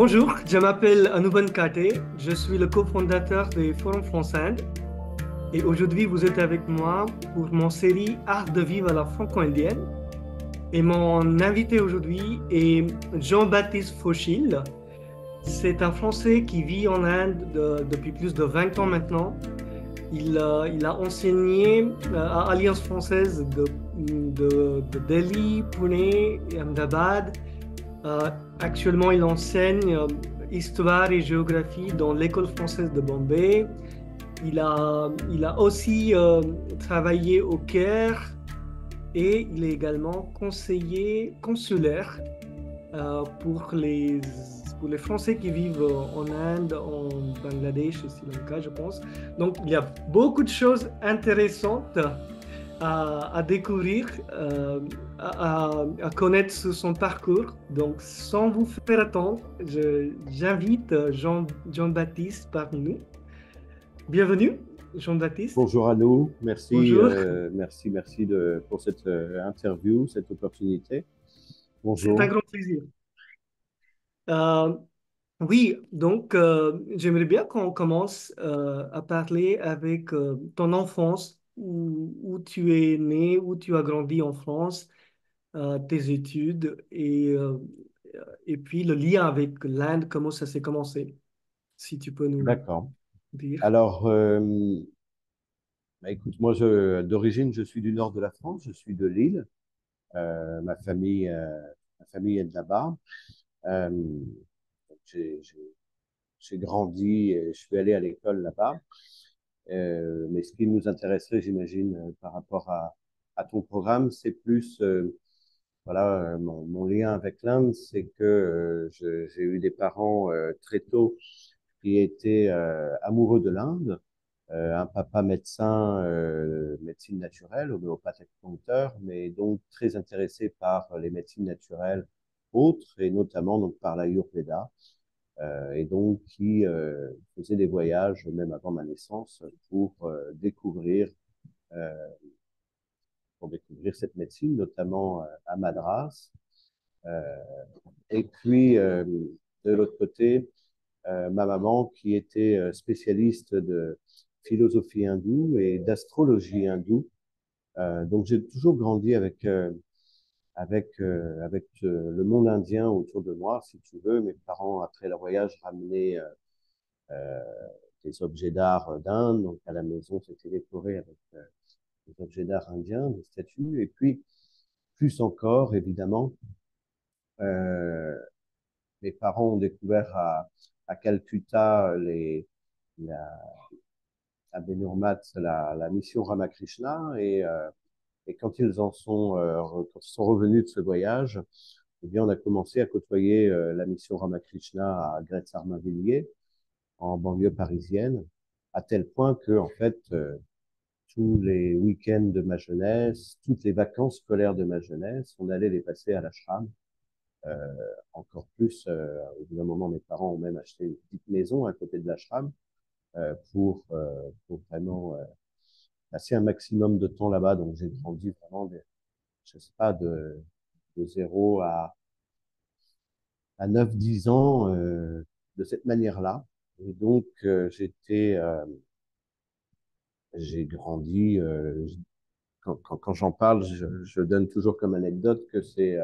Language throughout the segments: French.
Bonjour, je m'appelle Anouban Kate, je suis le cofondateur des Forums France Inde et aujourd'hui vous êtes avec moi pour mon série Art de vivre à la franco-indienne et mon invité aujourd'hui est Jean-Baptiste Fauchil. C'est un Français qui vit en Inde depuis plus de 20 ans maintenant. Il a enseigné à Alliance française de Delhi, Pune et Ahmedabad. Euh, Actuellement, il enseigne histoire et géographie dans l'école française de Bombay. Il a aussi travaillé au Caire et il est également conseiller consulaire pour les Français qui vivent en Inde, en Bangladesh et Sri Lanka, je pense. Donc, il y a beaucoup de choses intéressantes à découvrir, à connaître son parcours. Donc, sans vous faire attendre, j'invite Jean-Baptiste parmi nous. Bienvenue, Jean-Baptiste. Bonjour à nous, merci, Bonjour. pour cette interview, cette opportunité. C'est un Bonjour. grand plaisir. Euh, oui, donc j'aimerais bien qu'on commence à parler avec ton enfance, où tu es né, où tu as grandi en France, tes études et puis le lien avec l'Inde, comment ça s'est commencé, si tu peux nous D'accord. dire. Alors, écoute, moi, d'origine, je suis du nord de la France, je suis de Lille. Ma famille est de là-bas. Euh, donc j'ai grandi et je suis allé à l'école là-bas. Mais ce qui nous intéresserait, j'imagine, par rapport à ton programme, c'est plus voilà, mon lien avec l'Inde, c'est que j'ai eu des parents très tôt qui étaient amoureux de l'Inde. Un papa médecin, médecine naturelle, homéopathe acupuncteur, mais donc très intéressé par les médecines naturelles autres, et notamment donc par l'Ayurveda, et donc qui faisait des voyages, même avant ma naissance, euh, pour découvrir cette médecine, notamment à Madras. Euh, et puis, de l'autre côté, ma maman qui était spécialiste de philosophie hindoue et d'astrologie hindoue. Donc, j'ai toujours grandi avec le monde indien autour de moi, si tu veux. Mes parents, après le voyage, ramenaient euh, des objets d'art d'Inde. Donc, à la maison, c'était décoré avec des objets d'art indiens, des statues. Et puis, plus encore, évidemment, euh, mes parents ont découvert à Calcutta la, à Benurmat la mission Ramakrishna et quand quand ils sont revenus de ce voyage, eh bien, on a commencé à côtoyer la mission Ramakrishna à Grets-Armavilliers, en banlieue parisienne, à tel point que, en fait, tous les week-ends de ma jeunesse, toutes les vacances scolaires de ma jeunesse, on allait les passer à l'ashram. Euh, Encore plus, au bout d'un moment, mes parents ont même acheté une petite maison à côté de l'ashram pour vraiment passer un maximum de temps là-bas. Donc, j'ai grandi vraiment, je sais pas, de 0 à 9, 10 ans de cette manière-là. Et donc, j'ai grandi. Quand j'en parle, je donne toujours comme anecdote que c'est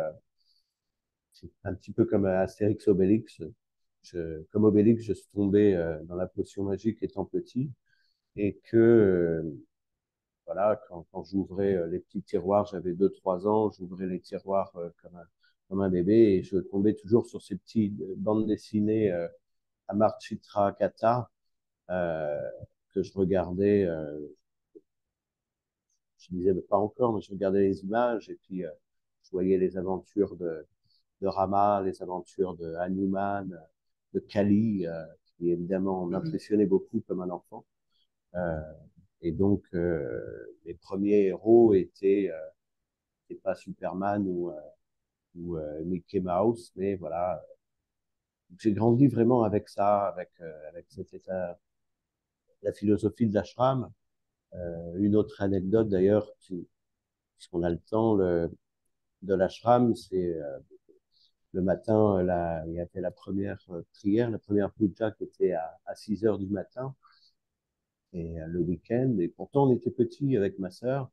un petit peu comme Astérix Obélix. Comme Obélix, je suis tombé dans la potion magique étant petit et que voilà, quand j'ouvrais les petits tiroirs, j'avais 2, 3 ans, j'ouvrais les tiroirs comme un bébé et je tombais toujours sur ces petites bandes dessinées Amarchitra Katha euh, que je regardais. Je disais mais pas encore, mais je regardais les images et puis je voyais les aventures de Rama, les aventures de Hanuman, de Kali, qui évidemment m'impressionnait beaucoup comme un enfant. Euh, et donc, les premiers héros étaient pas Superman ou Mickey Mouse, mais voilà, j'ai grandi vraiment avec ça, avec cet état, la philosophie de l'ashram. Une autre anecdote d'ailleurs, puisqu'on a le temps, de l'ashram, le matin, il y avait la première prière, la première puja qui était à 6 heures du matin, et le week-end. Et pourtant, on était petits avec ma sœur.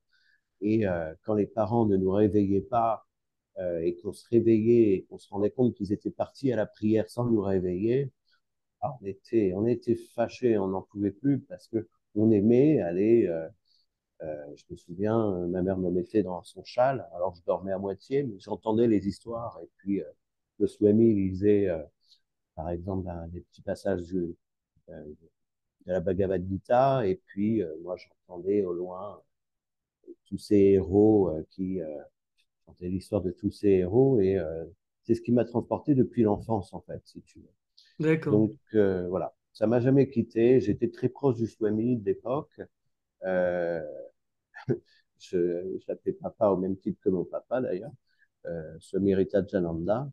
Et quand les parents ne nous réveillaient pas et qu'on se réveillait et qu'on se rendait compte qu'ils étaient partis à la prière sans nous réveiller, ah, on était fâchés, on n'en pouvait plus parce que on aimait aller. Je me souviens, ma mère me mettait dans son châle, alors je dormais à moitié, mais j'entendais les histoires. Et puis, le Swami lisait, par exemple, des petits passages de la Bhagavad Gita. Et puis, moi, j'entendais au loin tous ces héros qui chantaient l'histoire de tous ces héros. Et c'est ce qui m'a transporté depuis l'enfance, en fait, si tu veux. D'accord. Donc, voilà, ça m'a jamais quitté. J'étais très proche du Swami de l'époque. Euh, je l'appelais papa au même titre que mon papa, d'ailleurs, Swami Ritajananda.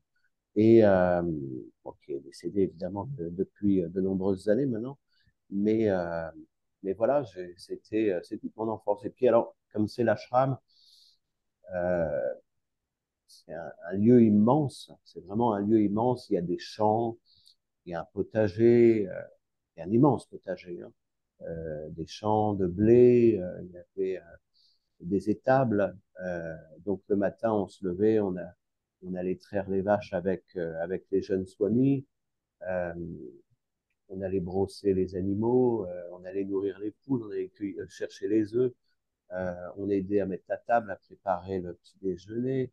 Et bon, qui est décédé évidemment depuis de nombreuses années maintenant. Mais, euh, mais voilà, c'est toute mon enfance. Et puis alors, comme c'est l'ashram, euh, c'est un lieu immense. C'est vraiment un lieu immense. Il y a des champs, il y a un potager, il y a un immense potager, hein. Des champs de blé, il y avait des étables. Donc le matin, on se levait, on allait traire les vaches avec les jeunes swamis. Euh, on allait brosser les animaux, on allait nourrir les poules, on allait chercher les œufs, on aidait à mettre la table, à préparer le petit déjeuner.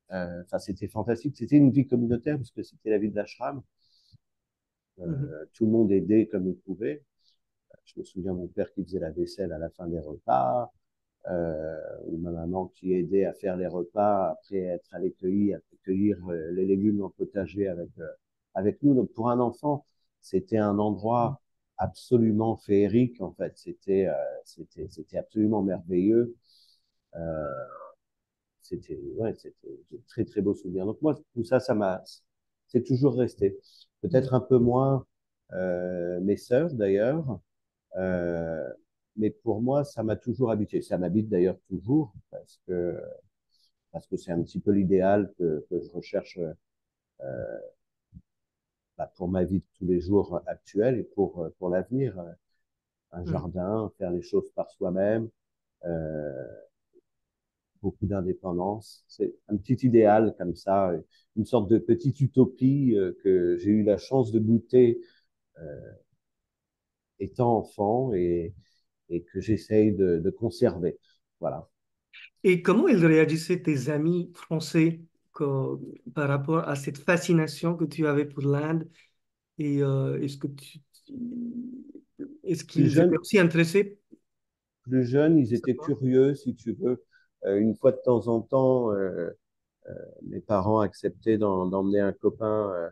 Enfin, c'était fantastique. C'était une vie communautaire parce que c'était la vie de l'ashram. Mhm. Tout le monde aidait comme il pouvait. Je me souviens mon père qui faisait la vaisselle à la fin des repas, ou ma maman qui aidait à faire les repas après être allée cueillir les légumes en potager avec nous. Donc pour un enfant, c'était un endroit absolument féerique en fait. C'était absolument merveilleux. Euh, c'était ouais, c'était de très très beaux souvenirs. Donc moi tout ça, c'est toujours resté. Peut-être un peu moins mes sœurs d'ailleurs. Euh, mais pour moi, ça m'a toujours habité. Ça m'habite d'ailleurs toujours parce que c'est un petit peu l'idéal que je recherche bah, pour ma vie de tous les jours actuelle et pour l'avenir. Un Mhm. jardin, faire les choses par soi-même, euh, beaucoup d'indépendance. C'est un petit idéal comme ça, une sorte de petite utopie que j'ai eu la chance de goûter étant enfant et que j'essaye de conserver. Voilà. Et comment ils réagissaient, tes amis français, par rapport à cette fascination que tu avais pour l'Inde? Et est-ce Plus qu'ils étaient jeune, aussi intéressés? plus jeunes, ils étaient curieux, si tu veux. Une fois de temps en temps, mes parents acceptaient d'emmener un copain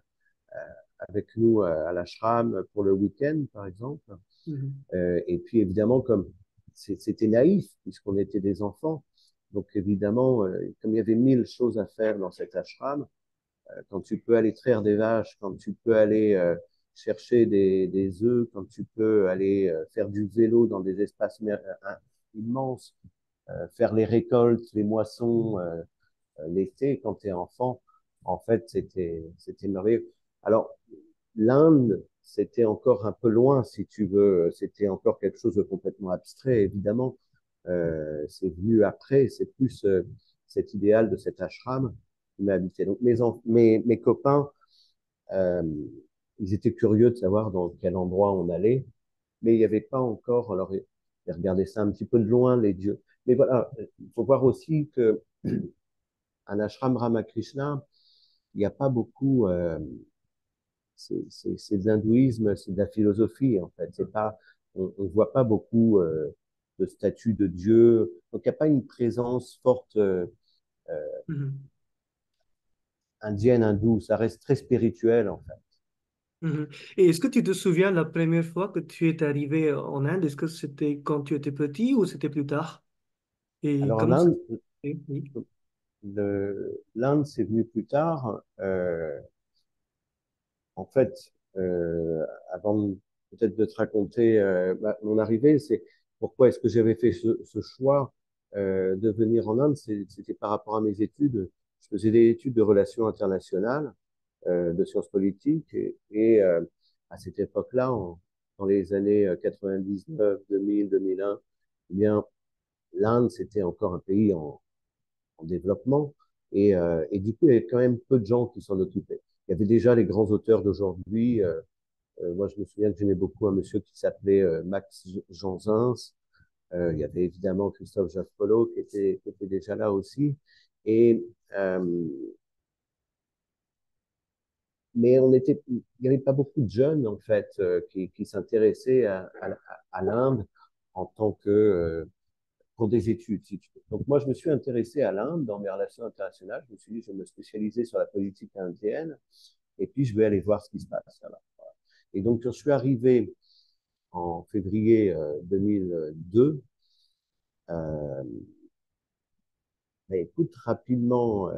avec nous à l'ashram pour le week-end, par exemple. Mhm. Et puis évidemment, comme c'était naïf, puisqu'on était des enfants, donc évidemment, comme il y avait mille choses à faire dans cet ashram, quand tu peux aller traire des vaches, quand tu peux aller chercher des œufs, quand tu peux aller faire du vélo dans des espaces immenses, faire les récoltes, les moissons l'été quand tu es enfant, en fait, c'était merveilleux. Alors, l'Inde, c'était encore un peu loin, si tu veux. C'était encore quelque chose de complètement abstrait, évidemment. C'est venu après, c'est plus cet idéal de cet ashram qui m'a habité. Donc, mes copains, euh, ils étaient curieux de savoir dans quel endroit on allait, mais il n'y avait pas encore, alors ils regardaient ça un petit peu de loin, les dieux. Mais voilà, il faut voir aussi que un ashram Ramakrishna, il n'y a pas beaucoup, c'est de l'hindouisme, c'est de la philosophie en fait. C'est pas, on voit pas beaucoup de statues de Dieu, donc il n'y a pas une présence forte Mhm. indienne, hindoue. Ça reste très spirituel en fait. Mhm. Et est-ce que tu te souviens la première fois que tu es arrivé en Inde? Est-ce que c'était quand tu étais petit ou c'était plus tard? Et Alors en comment ça Inde, s'est fait? Oui. l'Inde c'est venu plus tard. En fait, avant peut-être de te raconter mon arrivée, c'est pourquoi est-ce que j'avais fait ce choix de venir en Inde, c'était par rapport à mes études. Je faisais des études de relations internationales de sciences politiques. À cette époque-là, dans les années 99, 2000, 2001, eh bien, l'Inde, c'était encore un pays en développement. Et du coup, il y avait quand même peu de gens qui s'en occupaient. Il y avait déjà les grands auteurs d'aujourd'hui. Moi, je me souviens que j'aimais beaucoup un monsieur qui s'appelait Max Janzins. Il y avait évidemment Christophe Jaffrelot qui était déjà là aussi. Et, euh, mais il n'y avait pas beaucoup de jeunes, en fait, qui s'intéressaient à l'Inde en tant que, pour des études, si tu veux. Donc, moi, je me suis intéressé à l'Inde dans mes relations internationales. Je me suis dit, je vais me spécialiser sur la politique indienne et puis je vais aller voir ce qui se passe là-bas. Voilà. Et donc, je suis arrivé en février 2002. Euh, mais écoute, rapidement,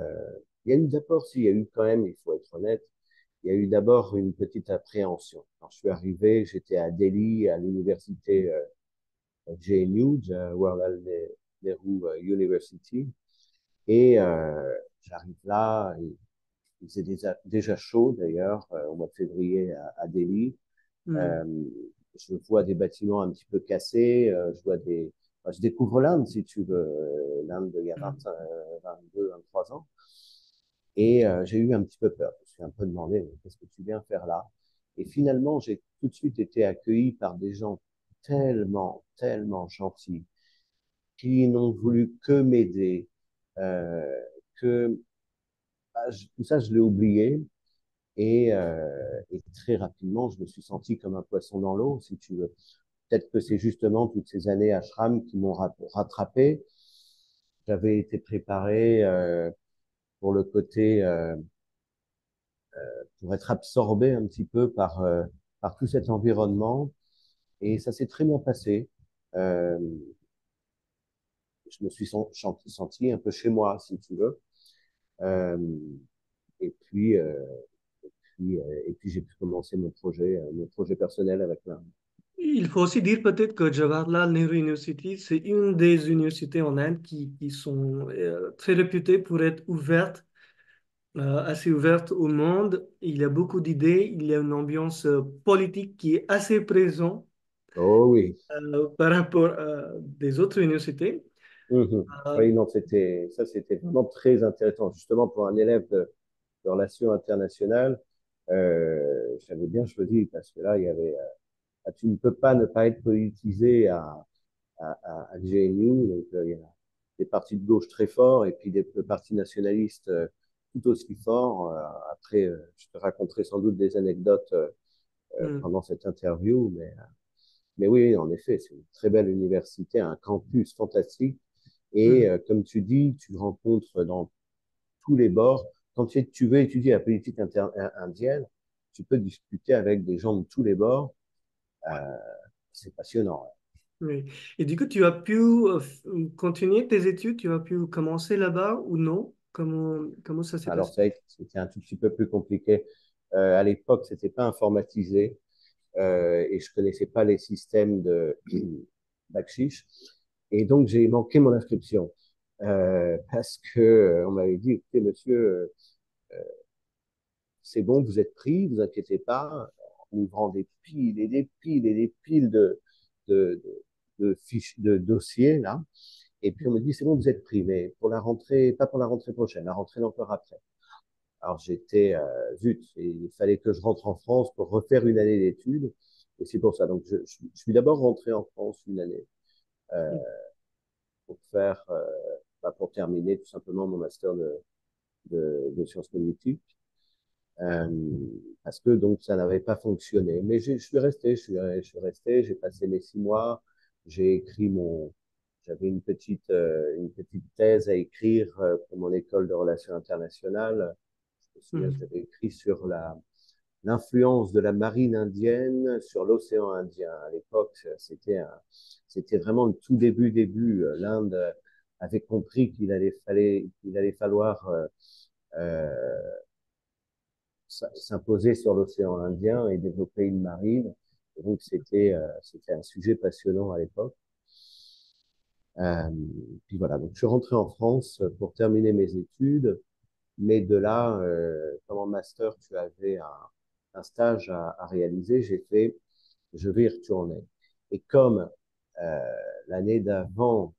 il y a eu d'abord, s'il y a eu quand même, il faut être honnête, il y a eu d'abord une petite appréhension. Quand je suis arrivé, j'étais à Delhi, à l'université JNU, Jawaharlal Nehru University, et j'arrive là, il faisait déjà chaud d'ailleurs, au mois de février à Delhi. Hmm. Euh, je vois des bâtiments un petit peu cassés, enfin, je découvre l'Inde, si tu veux, l'Inde il y a 20, 22, 23 ans. Et j'ai eu un petit peu peur. Je me suis un peu demandé, mais qu'est-ce que tu viens faire là? Et finalement, j'ai tout de suite été accueilli par des gens tellement, tellement gentils, qui n'ont voulu que m'aider, euh, que tout ça, je l'ai oublié. Et très rapidement, je me suis senti comme un poisson dans l'eau, si tu veux. Peut-être que c'est justement toutes ces années ashram qui m'ont rattrapé. J'avais été préparé pour le côté, pour être absorbé un petit peu par tout cet environnement. Et ça s'est très bien passé. Euh, je me suis senti un peu chez moi, si tu veux. Euh, et puis, euh, et puis j'ai pu commencer mon projet personnel avec l'Inde. Il faut aussi dire peut-être que Jawaharlal Nehru University, c'est une des universités en Inde qui sont très réputées pour être ouvertes, assez ouvertes au monde. Il y a beaucoup d'idées, il y a une ambiance politique qui est assez présente Oh oui. par rapport à des autres universités. Mhm. Euh, Oui, non, c'était vraiment très intéressant. Justement, pour un élève de relations internationales, j'avais bien choisi parce que là, il y avait, tu ne peux pas ne pas être politisé à GNU. Donc, il y a des partis de gauche très forts et puis des partis nationalistes tout aussi forts. Après, je te raconterai sans doute des anecdotes hmm, pendant cette interview, mais oui, en effet, c'est une très belle université, un campus fantastique. Et hmm. comme tu dis, tu rencontres dans tous les bords. Quand tu veux étudier la politique indienne, tu peux discuter avec des gens de tous les bords. Euh, c'est passionnant. Oui. Et du coup, tu as pu continuer tes études, tu as pu commencer là-bas ou non? Comment ça s'est Alors, passé? c'était un tout petit peu plus compliqué. À l'époque, c'était pas informatisé et je connaissais pas les systèmes de backsheesh. Et donc, j'ai manqué mon inscription parce que on m'avait dit, écoutez, monsieur, c'est bon, vous êtes pris, vous inquiétez pas, en ouvrant des piles et des piles et des piles de, de fiches, de dossiers, là. Et puis on me dit, c'est bon, vous êtes pris, mais pour la rentrée, pas pour la rentrée prochaine, la rentrée encore après. Alors j'étais, zut, et il fallait que je rentre en France pour refaire une année d'études. Et c'est pour ça. Donc je suis d'abord rentré en France une année euh, pour faire, pour terminer tout simplement mon master de sciences politiques. Euh, Parce que donc ça n'avait pas fonctionné. Mais je suis resté, je suis resté, j'ai passé mes 6 mois, j'ai écrit j'avais une petite thèse à écrire pour mon école de relations internationales. Je me souviens que Hmm. j'avais écrit sur l'influence de la marine indienne sur l'océan Indien. À l'époque, c'était vraiment le tout début. L'Inde avait compris qu'il allait falloir s'imposer sur l'océan Indien et développer une marine. Et donc, c'était un sujet passionnant à l'époque. Euh, Puis voilà, donc je suis rentré en France pour terminer mes études. Mais de là, comme en master, tu avais un stage à réaliser, j'ai fait, je vais y retourner. Et comme euh, l'année d'avant,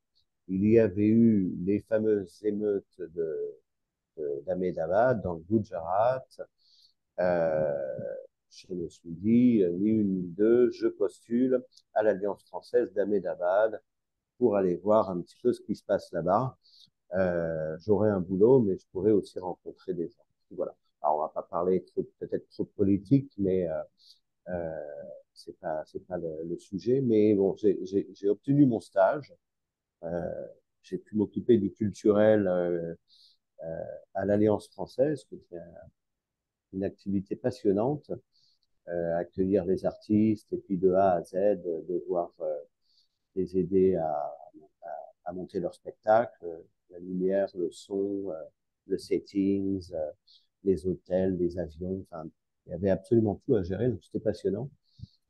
il y avait eu les fameuses émeutes d'Ahmedabad, dans le Gujarat, euh, je me suis dit, ni une ni deux, je postule à l'Alliance française d'Ahmedabad pour aller voir un petit peu ce qui se passe là-bas. J'aurai un boulot, mais je pourrais aussi rencontrer des gens. Voilà. Alors, on va pas parler peut-être trop de politique, mais euh, c'est pas le sujet. Mais bon, j'ai obtenu mon stage. Euh, j'ai pu m'occuper du culturel à l'Alliance française, qui est une activité passionnante, accueillir les artistes et puis de A à Z, devoir les aider à monter leur spectacle, la lumière, le son, le settings, les hôtels, les avions, enfin, il y avait absolument tout à gérer, donc c'était passionnant.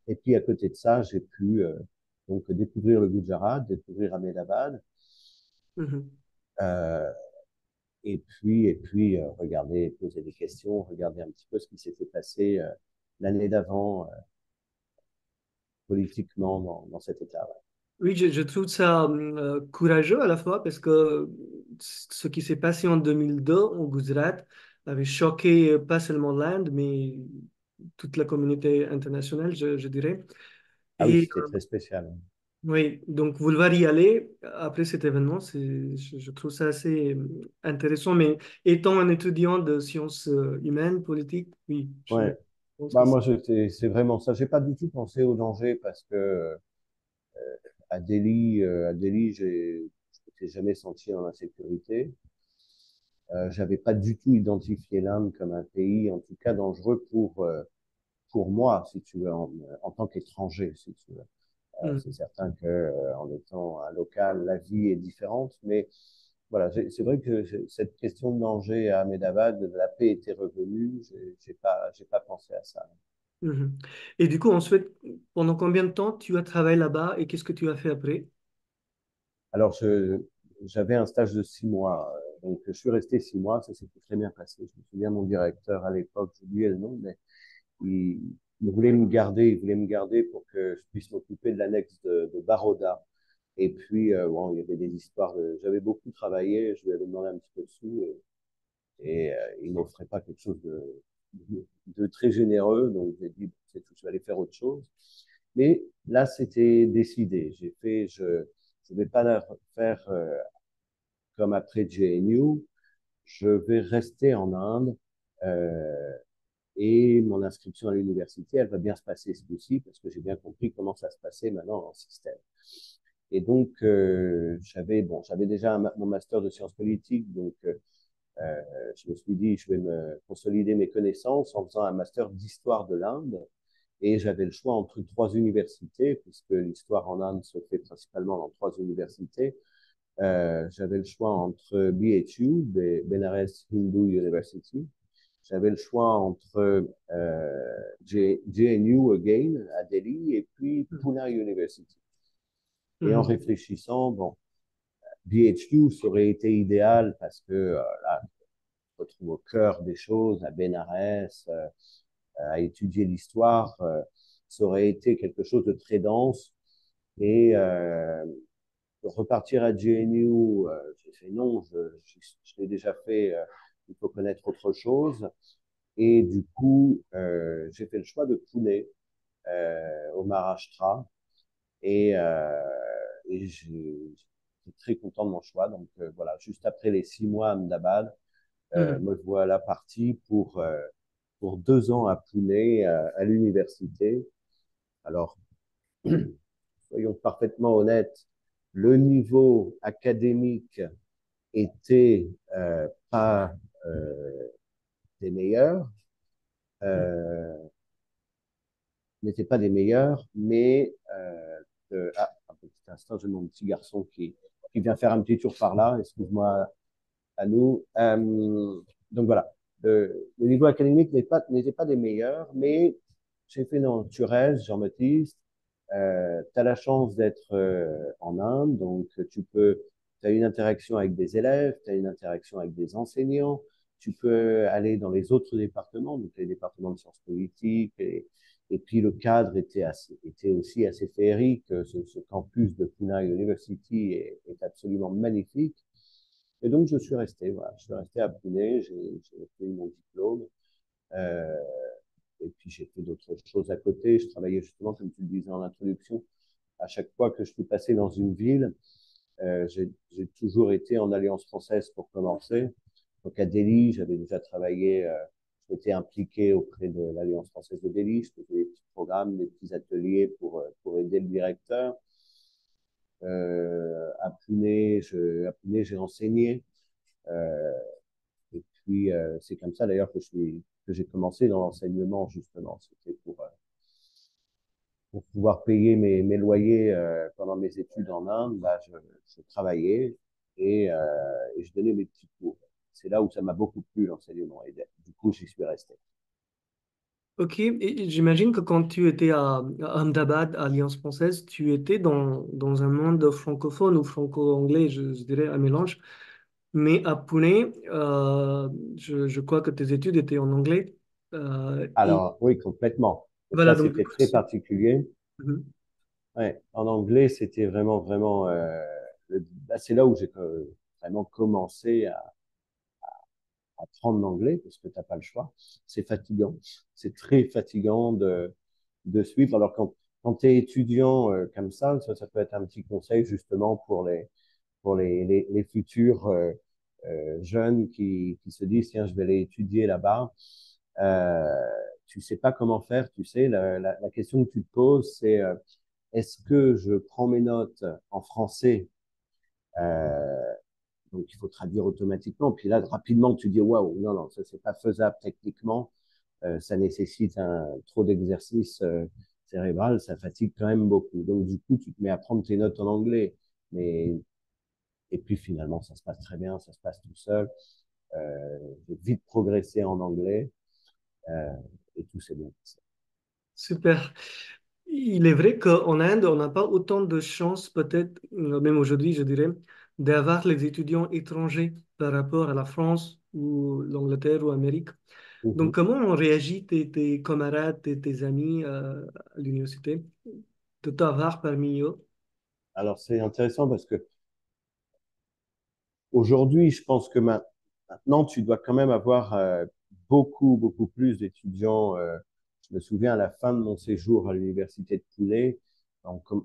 Et puis à côté de ça, j'ai pu donc découvrir le Gujarat, découvrir Ahmedabad, Mhm. euh, et puis regarder, poser des questions, regarder un petit peu ce qui s'était passé l'année d'avant politiquement dans cet État. Ouais. Oui, je trouve ça courageux à la fois parce que ce qui s'est passé en 2002 au Gujarat avait choqué pas seulement l'Inde, mais toute la communauté internationale, je dirais. Ah oui, Et c'était très spécial. oui, donc vouloir y aller après cet événement, je trouve ça assez intéressant. Mais étant un étudiant de sciences humaines, politiques, oui, je Ouais. pense que Bah moi, c'est vraiment ça. J'ai pas du tout pensé au danger parce que à Delhi, je m'étais jamais senti en insécurité. J'avais pas du tout identifié l'Inde comme un pays, en tout cas dangereux pour moi, si tu veux, en tant qu'étranger, si tu veux. C'est Mhm. certain que en étant un local, la vie est différente, mais voilà, c'est vrai que cette question de danger à Ahmedabad, la paix était revenue. J'ai pas pensé à ça. Mhm. Et du coup, ensuite, pendant combien de temps tu as travaillé là-bas et qu'est-ce que tu as fait après? Alors, j'avais un stage de 6 mois, donc je suis resté 6 mois, ça s'était très bien passé. Je me souviens, mon directeur à l'époque, j'ai oublié le nom, mais il, il voulait me garder pour que je puisse m'occuper de l'annexe de Baroda. Et puis, bon, il y avait des histoires j'avais beaucoup travaillé, je lui avais demandé un petit peu de sous et il m'offrait pas quelque chose de très généreux, donc j'ai dit, bon, c'est tout, je vais aller faire autre chose. Mais là, c'était décidé. Je vais pas faire comme après JNU, je vais rester en Inde et mon inscription à l'université, elle va bien se passer ce coup-ci parce que j'ai bien compris comment ça se passait maintenant en système. Et donc, j'avais déjà mon master de sciences politiques, donc je me suis dit, je vais me consolider mes connaissances en faisant un master d'histoire de l'Inde. Et j'avais le choix entre trois universités, puisque l'histoire en Inde se fait principalement dans trois universités. J'avais le choix entre BHU, Benares Hindu University. J'avais le choix entre JNU again à Delhi et puis Pune University. Et en Mhm. réfléchissant, bon, BHU ça aurait été idéal parce que là, on se retrouve au cœur des choses, à Benares, à étudier l'histoire. Ça aurait été quelque chose de très dense. Et repartir à GNU, j'ai fait non, je l'ai déjà fait, il faut connaître autre chose. Et du coup, j'ai fait le choix de Pune, au Maharashtra. Et, j'étais très content de mon choix. Donc voilà, juste après les 6 mois à Ahmedabad, Mhm. me voilà parti pour 2 ans à Pune, à l'université. Alors, soyons parfaitement honnêtes, le niveau académique était pas euh, des meilleurs, euh, n'était pas des meilleurs, mais un petit instant, j'ai mon petit garçon qui vient faire un petit tour par là, excuse-moi à nous. Donc voilà, le niveau académique n'était pas des meilleurs, mais j'ai fait non, tu restes, Jean-Baptiste, tu as la chance d'être en Inde, donc tu as une interaction avec des élèves, tu as une interaction avec des enseignants, tu peux aller dans les autres départements, donc les départements de sciences politiques, et puis le cadre était aussi assez féerique. Ce campus de Pune University est absolument magnifique. Et donc, je suis resté, voilà, je suis resté à Pune, j'ai obtenu mon diplôme. Euh, et puis, j'ai fait d'autres choses à côté. Je travaillais justement, comme tu le disais en introduction, à chaque fois que je suis passé dans une ville, j'ai toujours été en Alliance française pour commencer. Donc, à Delhi, j'avais déjà travaillé, j'étais impliqué auprès de l'Alliance française de Delhi. Je faisais des petits programmes, des petits ateliers pour aider le directeur. À Pune, j'ai enseigné. Euh, et puis, c'est comme ça d'ailleurs que j'ai commencé dans l'enseignement, justement. C'était pour pouvoir payer mes loyers pendant mes études en Inde. Bah, je travaillais et je donnais mes petits cours. C'est là où ça m'a beaucoup plu, l'enseignement. Et du coup, j'y suis resté. Ok, et j'imagine que quand tu étais à Ahmedabad, à Alliance française, tu étais dans un monde francophone ou franco-anglais, je dirais un mélange. Mais à Pune, je crois que tes études étaient en anglais. Et Alors, oui, complètement. Et voilà, ça, donc du c'était coup, très particulier. Mhm. Ouais, en anglais, c'était vraiment, vraiment. Bah, c'est là où j'ai vraiment commencé à apprendre l'anglais parce que t'as pas le choix. C'est fatigant. C'est très fatigant de suivre. Alors, quand tu es étudiant comme ça peut être un petit conseil justement pour les futurs jeunes qui se disent, tiens, je vais aller étudier là-bas. Euh, Tu sais pas comment faire, tu sais, la question que tu te poses, c'est est-ce que je prends mes notes en français euh, donc il faut traduire automatiquement. Puis là, rapidement, tu dis waouh, non, non, ça c'est pas faisable techniquement. Ça nécessite trop d'exercice cérébral, ça fatigue quand même beaucoup. Donc du coup, tu te mets à prendre tes notes en anglais, mais et puis finalement, ça se passe très bien, ça se passe tout seul. J'ai vite progressé en anglais euh, et tout s'est bien passé. Super. Il est vrai qu'en Inde, on n'a pas autant de chance, peut-être, même aujourd'hui, je dirais, d'avoir les étudiants étrangers par rapport à la France ou l'Angleterre ou l'Amérique. Donc, Mhm. comment ont réagi tes camarades, tes amis à l'université de t'avoir parmi eux? Alors c'est intéressant parce que aujourd'hui, je pense que maintenant, tu dois quand même avoir beaucoup, beaucoup plus d'étudiants. Je me souviens à la fin de mon séjour à l'université de Pune,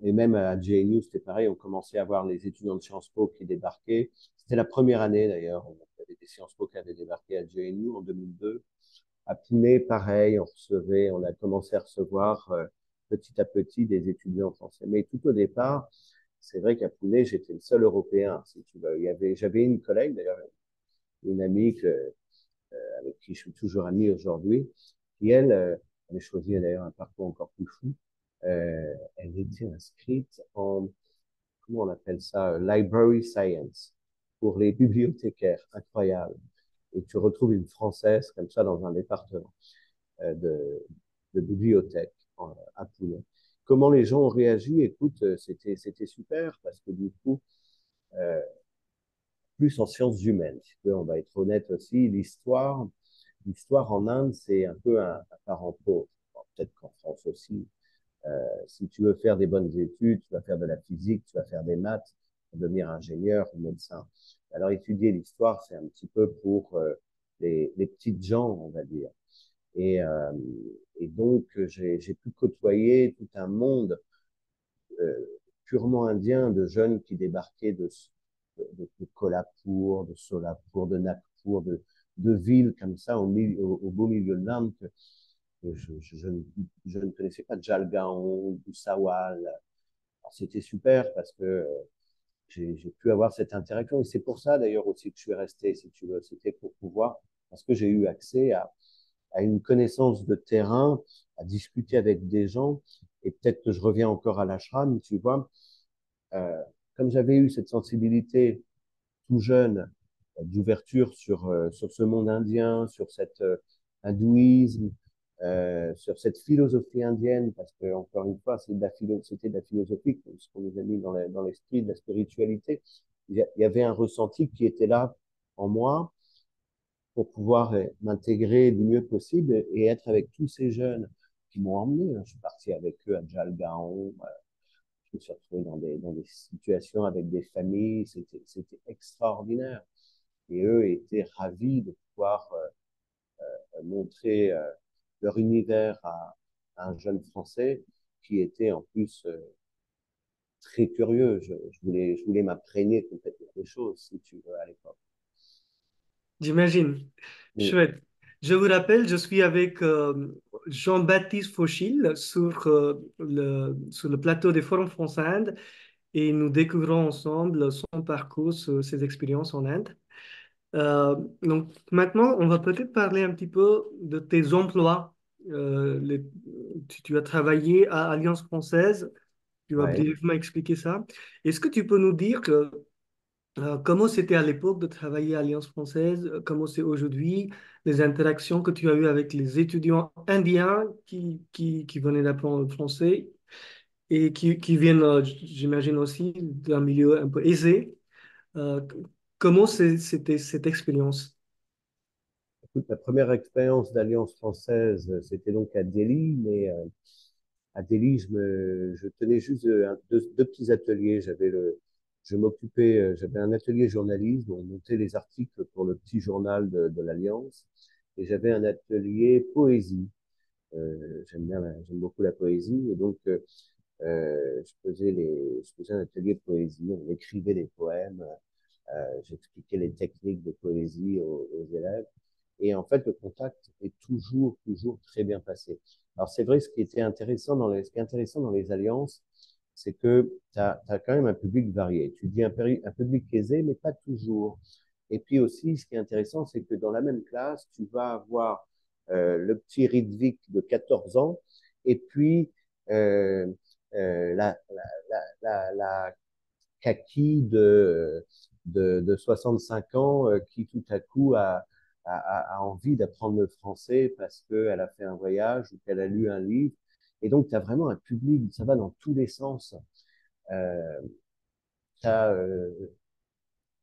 et même à JNU, c'était pareil, on commençait à voir les étudiants de Sciences Po qui débarquaient. C'était la première année d'ailleurs, il y avait des Sciences Po qui avaient débarqué à JNU en 2002. À Pune, pareil, on a commencé à recevoir petit à petit des étudiants français. Mais tout au départ, c'est vrai qu'à Pune, j'étais le seul Européen, si tu veux. J'avais une collègue, d'ailleurs, une amie avec qui je suis toujours ami aujourd'hui, qui elle, avait choisi d'ailleurs un parcours encore plus fou. Elle était inscrite en, comment on appelle ça, library science pour les bibliothécaires. Incroyable. Et tu retrouves une Française comme ça dans un département de bibliothèque à Pune. Comment les gens ont réagi? Écoute, c'était super parce que du coup, euh, plus en sciences humaines. On va être honnête aussi, l'histoire en Inde, c'est un peu un parent pauvre. Bon, peut-être qu'en France aussi. Si tu veux faire des bonnes études, tu vas faire de la physique, tu vas faire des maths, pour devenir ingénieur ou médecin. Alors étudier l'histoire, c'est un petit peu pour les petites gens, on va dire. Et, euh, et donc, j'ai pu côtoyer tout un monde purement indien de jeunes qui débarquaient de Kolhapur, de Solapur, de Nagpur, de villes comme ça au beau milieu de l'Inde que je ne connaissais pas Jalgaon, Bhusawal. C'était super parce que j'ai pu avoir cette interaction et c'est pour ça d'ailleurs aussi que je suis resté, si tu veux. C'était pour pouvoir, parce que j'ai eu accès à une connaissance de terrain, à discuter avec des gens. Et peut-être que je reviens encore à l'ashram, tu vois. Euh, Comme j'avais eu cette sensibilité tout jeune d'ouverture sur ce monde indien, sur cet hindouisme, sur cette philosophie indienne, parce que encore une fois, c'était de la philosophie, ce qu'on nous a mis dans l'esprit de la spiritualité. Il y avait un ressenti qui était là en moi pour pouvoir m'intégrer du mieux possible et être avec tous ces jeunes qui m'ont emmené. Je suis parti avec eux à Jalgaon. Je me suis retrouvé dans des situations avec des familles. C'était extraordinaire. Et eux étaient ravis de pouvoir montrer leur univers à un jeune Français qui était en plus très curieux. Je voulais m'imprégner complètement des choses, si tu veux, à l'époque. J'imagine. Mm. Chouette. Je vous rappelle, je suis avec Jean-Baptiste Fauchil sur le plateau des Forums France-Inde et nous découvrons ensemble son parcours, ses expériences en Inde. Donc maintenant, on va peut-être parler un petit peu de tes emplois. Tu as travaillé à Alliance française, tu vas Ouais. brièvement expliquer ça. Est-ce que tu peux nous dire comment c'était à l'époque de travailler à Alliance française, comment c'est aujourd'hui, les interactions que tu as eues avec les étudiants indiens qui venaient d'apprendre le français et qui viennent, j'imagine aussi, d'un milieu un peu aisé. Euh, comment c'était cette expérience? Écoute, ma première expérience d'Alliance française, c'était donc à Delhi, mais à Delhi, je tenais juste deux petits ateliers. Je m'occupais, j'avais un atelier journalisme, on montait les articles pour le petit journal de l'Alliance, et j'avais un atelier poésie. J'aime beaucoup la poésie, et donc je faisais un atelier poésie. On écrivait des poèmes, j'expliquais les techniques de poésie aux élèves. Et en fait, le contact est toujours très bien passé. Alors, c'est vrai, ce qui est intéressant dans les alliances, c'est que tu as quand même un public varié. Tu dis un public aisé, mais pas toujours. Et puis aussi, ce qui est intéressant, c'est que dans la même classe, tu vas avoir le petit Ridvik de 14 ans et puis euh, la kaki de 65 ans qui tout à coup a envie d'apprendre le français parce qu'elle a fait un voyage ou qu'elle a lu un livre. Et donc, tu as vraiment un public, ça va dans tous les sens. Euh, tu as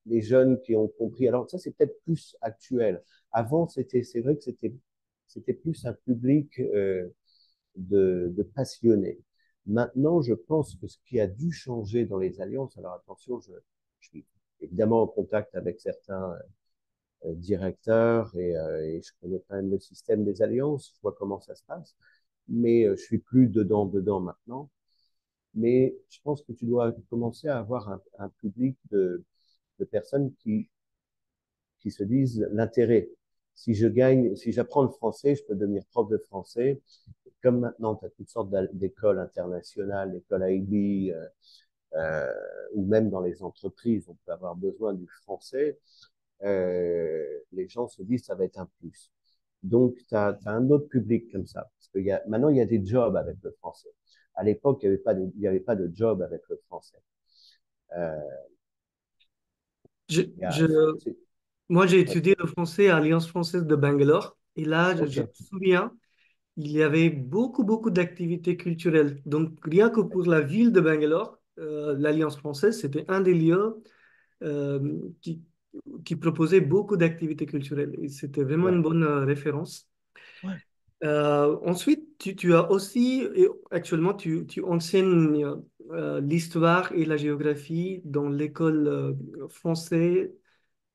les jeunes qui ont compris. Alors, ça, c'est peut-être plus actuel. Avant, c'est vrai que c'était plus un public de passionnés. Maintenant, je pense que ce qui a dû changer dans les alliances, alors attention, je suis évidemment en contact avec certains directeurs et je connais quand même le système des alliances, je vois comment ça se passe, mais je suis plus dedans maintenant. Mais je pense que tu dois commencer à avoir un public de personnes qui se disent l'intérêt. Si j'apprends le français, je peux devenir prof de français. Comme maintenant, tu as toutes sortes d'écoles internationales, l'école IB, ou même dans les entreprises, on peut avoir besoin du français. Les gens se disent ça va être un plus. Donc, tu as un autre public comme ça. Parce que maintenant, il y a des jobs avec le français. À l'époque, il y avait pas de job avec le français. Euh, Je, il y a, je, c'est- Moi, j'ai ouais, étudié le français à Alliance française de Bangalore. Et là, je me ok, souviens, il y avait beaucoup d'activités culturelles. Donc, rien que pour la ville de Bangalore, l'Alliance française, c'était un des lieux euh, qui, qui proposait beaucoup d'activités culturelles. Et c'était vraiment ouais, une bonne référence. ouais, Ensuite, tu as aussi, et actuellement, tu enseignes l'histoire et la géographie dans l'école française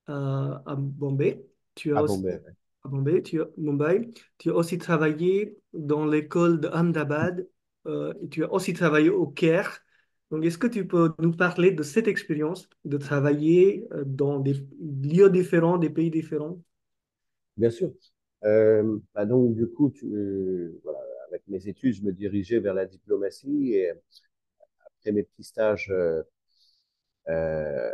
à Bombay. Tu as à aussi Bombay. Ouais. à Bombay, Mumbai. Tu as aussi travaillé dans l'école de Ahmedabad. Et tu as aussi travaillé au Caire. Donc, est-ce que tu peux nous parler de cette expérience de travailler dans des lieux différents, des pays différents? Bien sûr. Bah donc, du coup, voilà, avec mes études, je me dirigeais vers la diplomatie et après mes petits stages euh,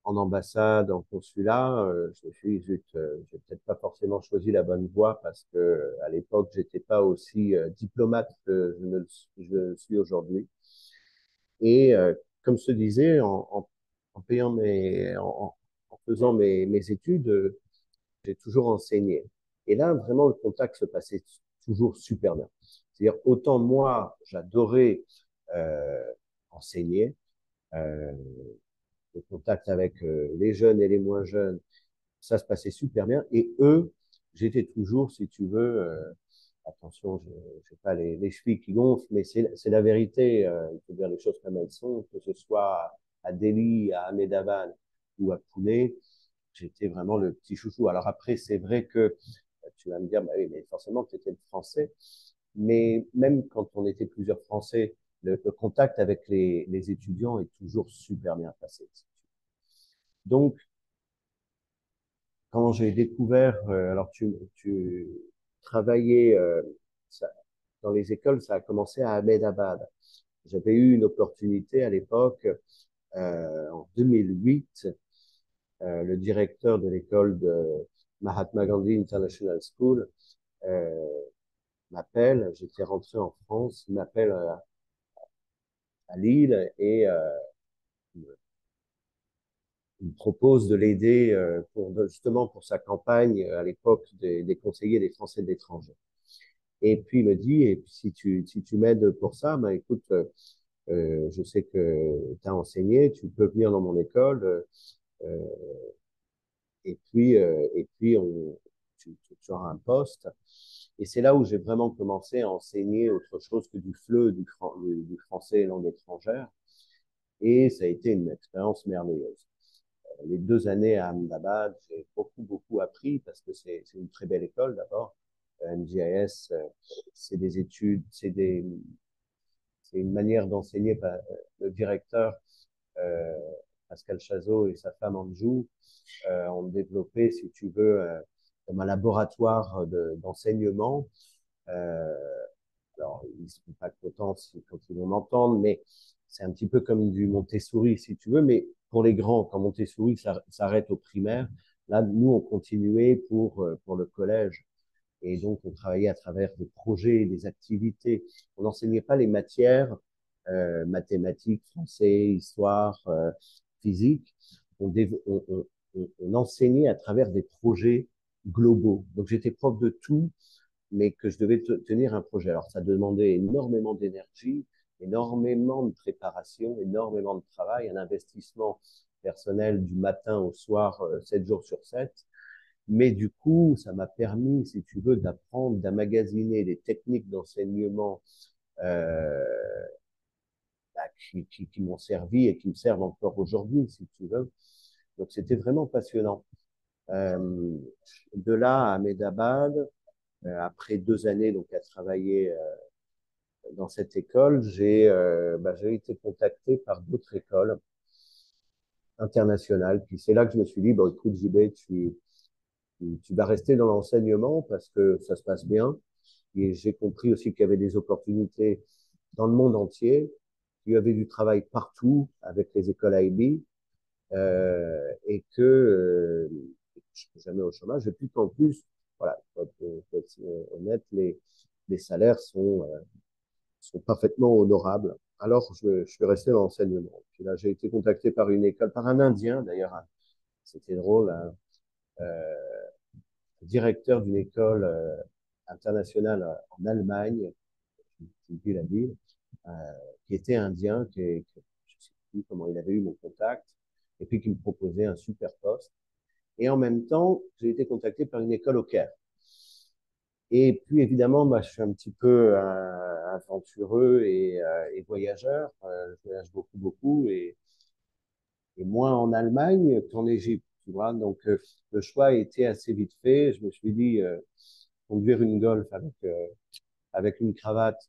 en ambassade, en consulat, je me suis dit, zut, j'ai peut-être pas forcément choisi la bonne voie parce que à l'époque, j'étais pas aussi diplomate que je le suis aujourd'hui. Et comme je te disais, en payant en faisant mes études, j'ai toujours enseigné. Et là, vraiment, le contact se passait toujours super bien. C'est-à-dire, autant moi, j'adorais euh, enseigner, euh, le contact avec les jeunes et les moins jeunes, ça se passait super bien. Et eux, j'étais toujours, si tu veux, attention, je n'ai pas les chevilles qui gonflent, mais c'est la vérité. Il faut dire les choses comme elles sont, que ce soit à Delhi, à Ahmedabad ou à Pune, j'étais vraiment le petit chouchou. Alors après, c'est vrai que tu vas me dire, bah oui, mais forcément, tu étais le français. Mais même quand on était plusieurs Français, le contact avec les étudiants est toujours super bien passé. Donc, quand j'ai découvert, alors tu travaillais ça, dans les écoles, ça a commencé à Ahmedabad. J'avais eu une opportunité à l'époque, en 2008, le directeur de l'école de Mahatma Gandhi International School euh, m'appelle, j'étais rentré en France, il m'appelle à Lille et il me propose de l'aider pour justement pour sa campagne à l'époque des conseillers des Français de l'étranger. Et puis il me dit, et puis si tu m'aides pour ça, ben écoute, je sais que tu as enseigné, tu peux venir dans mon école, euh, et puis tu auras un poste. Et c'est là où j'ai vraiment commencé à enseigner autre chose que du FLE, du français et langue étrangère. Et ça a été une expérience merveilleuse. Les 2 années à Ahmedabad, j'ai beaucoup, beaucoup appris parce que c'est une très belle école d'abord. MGIS, c'est des études, c'est une manière d'enseigner. Le directeur, euh, Pascal Chazot et sa femme Anjou, ont développé, si tu veux, comme un laboratoire d'enseignement. Euh, alors, ils ne sont pas contents quand ils vont m'entendre, mais c'est un petit peu comme du Montessori, si tu veux. Mais pour les grands, quand Montessori s'arrête au primaire, là, nous, on continuait pour le collège. Et donc, on travaillait à travers des projets, des activités. On n'enseignait pas les matières mathématiques, français, histoire, physique. On enseignait à travers des projets globaux. Donc, j'étais prof de tout, mais que je devais tenir un projet. Alors, ça demandait énormément d'énergie, énormément de préparation, énormément de travail, un investissement personnel du matin au soir, 7 jours sur 7. Mais du coup, ça m'a permis, si tu veux, d'apprendre, d'emmagasiner des techniques d'enseignement euh, qui m'ont servi et qui me servent encore aujourd'hui, si tu veux. Donc, c'était vraiment passionnant. Euh, de là à Ahmedabad, après 2 années donc à travailler dans cette école, j'ai été contacté par d'autres écoles internationales. Puis c'est là que je me suis dit, bon, écoute, JB, tu vas rester dans l'enseignement parce que ça se passe bien. Et j'ai compris aussi qu'il y avait des opportunités dans le monde entier, qu'il y avait du travail partout avec les écoles IB, et que je ne suis jamais au chômage. Et puis qu'en plus, voilà, faut être honnête, les salaires sont parfaitement honorables. Alors, je suis resté dans l'enseignement. Puis là, j'ai été contacté par une école, par un Indien d'ailleurs. Hein. C'était drôle, hein, directeur d'une école internationale en Allemagne, j'ai oublié la ville, euh, qui était indien, je ne sais plus comment il avait eu mon contact, et puis qui me proposait un super poste. Et en même temps, j'ai été contacté par une école au Caire. Et puis évidemment, moi, je suis un petit peu aventureux et voyageur. Je voyage beaucoup, beaucoup, et moins en Allemagne qu'en Égypte. Tu vois. Donc, le choix a été assez vite fait. Je me suis dit, conduire une Golf avec une cravate,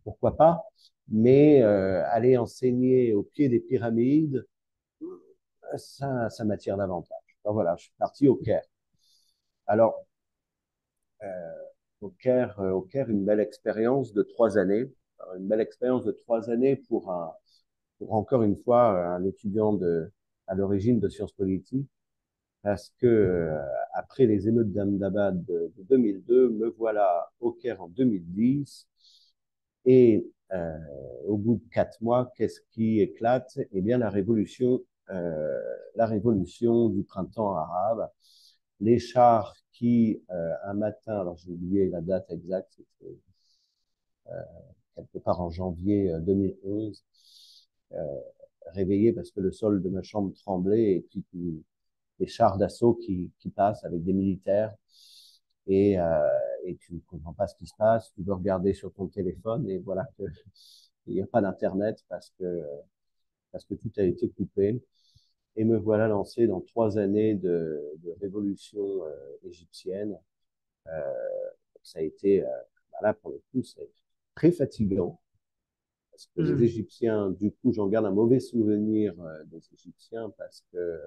pourquoi pas, mais aller enseigner au pied des pyramides, ça m'attire davantage. Donc voilà, je suis parti au Caire. Alors, euh, au Caire, une belle expérience de 3 années. Alors, une belle expérience de 3 années pour encore une fois un étudiant à l'origine de sciences politiques, parce que après les émeutes d'Ahmedabad de 2002, me voilà au Caire en 2010, et au bout de 4 mois, qu'est-ce qui éclate? Eh bien, la révolution du printemps arabe, les chars qui, un matin, alors j'ai oublié la date exacte, c'était quelque part en janvier 2011, euh, réveillé parce que le sol de ma chambre tremblait et puis des chars d'assaut qui passent avec des militaires et tu ne comprends pas ce qui se passe. Tu veux regarder sur ton téléphone et voilà que il n'y a pas d'internet parce que tout a été coupé. Et me voilà lancé dans 3 années de révolution égyptienne. Euh, Ça a été, là pour le coup, c'est très fatigant parce que les Mhm. Égyptiens, du coup, j'en garde un mauvais souvenir des Égyptiens parce que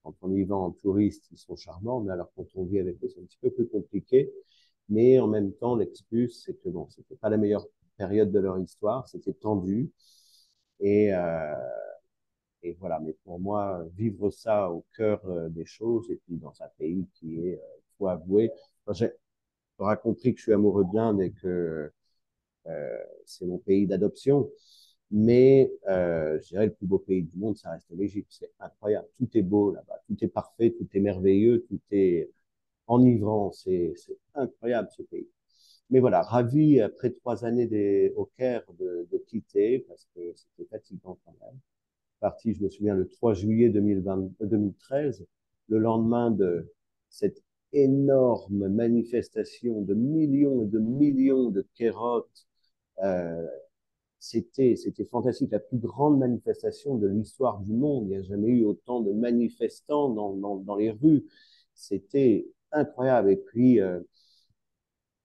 quand on y va en touriste, ils sont charmants, mais alors quand on vit avec eux, c'est un petit peu plus compliqué. Mais en même temps, l'excuse, c'est que bon, c'était pas la meilleure période de leur histoire, c'était tendu. Et, euh, et voilà, mais pour moi, vivre ça au cœur des choses, et puis dans un pays qui est, faut avouer, enfin, j'aurais compris que je suis amoureux de l'Inde et que c'est mon pays d'adoption. Mais je dirais le plus beau pays du monde, ça reste l'Égypte. C'est incroyable. Tout est beau là-bas. Tout est parfait, tout est merveilleux, tout est enivrant. C'est incroyable ce pays. Mais voilà, ravi après 3 années au Caire de quitter parce que c'était fatigant quand même. Parti, je me souviens, le 3 juillet 2013, le lendemain de cette énorme manifestation de millions et de millions de kérotes. Euh, c'était fantastique, la plus grande manifestation de l'histoire du monde. Il n'y a jamais eu autant de manifestants dans les rues. C'était incroyable. Et puis,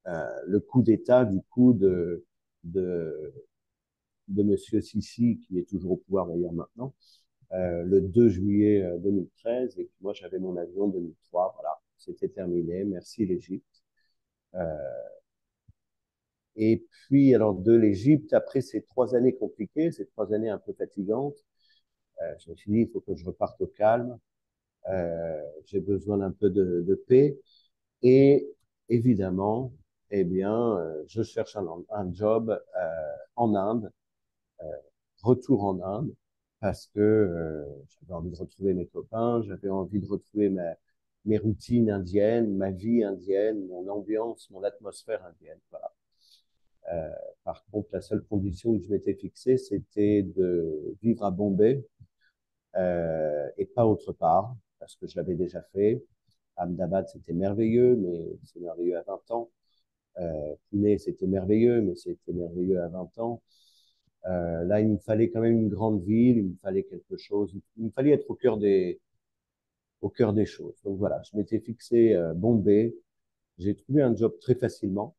le coup d'État, du coup, de, de Monsieur Sisi, qui est toujours au pouvoir d'ailleurs maintenant, le 2 juillet 2013. Et puis moi, j'avais mon avion 2003. Voilà, c'était terminé. Merci l'Égypte. Euh, et puis, alors, de l'Égypte, après ces 3 années compliquées, ces 3 années un peu fatigantes, je me suis dit, il faut que je reparte au calme. J'ai besoin d'un peu de paix. Et évidemment, eh bien, je cherche un job en Inde, euh, retour en Inde, parce que j'avais envie de retrouver mes copains, j'avais envie de retrouver mes routines indiennes, ma vie indienne, mon ambiance, mon atmosphère indienne. Voilà. Euh, Par contre, la seule condition que je m'étais fixée, c'était de vivre à Bombay et pas autre part, parce que je l'avais déjà fait. Ahmedabad, c'était merveilleux, mais c'est merveilleux à 20 ans. Pune, c'était merveilleux, mais c'était merveilleux à 20 ans. Là, il me fallait quand même une grande ville, il me fallait quelque chose, il me fallait être au cœur des choses. Donc voilà, je m'étais fixé Bombay. J'ai trouvé un job très facilement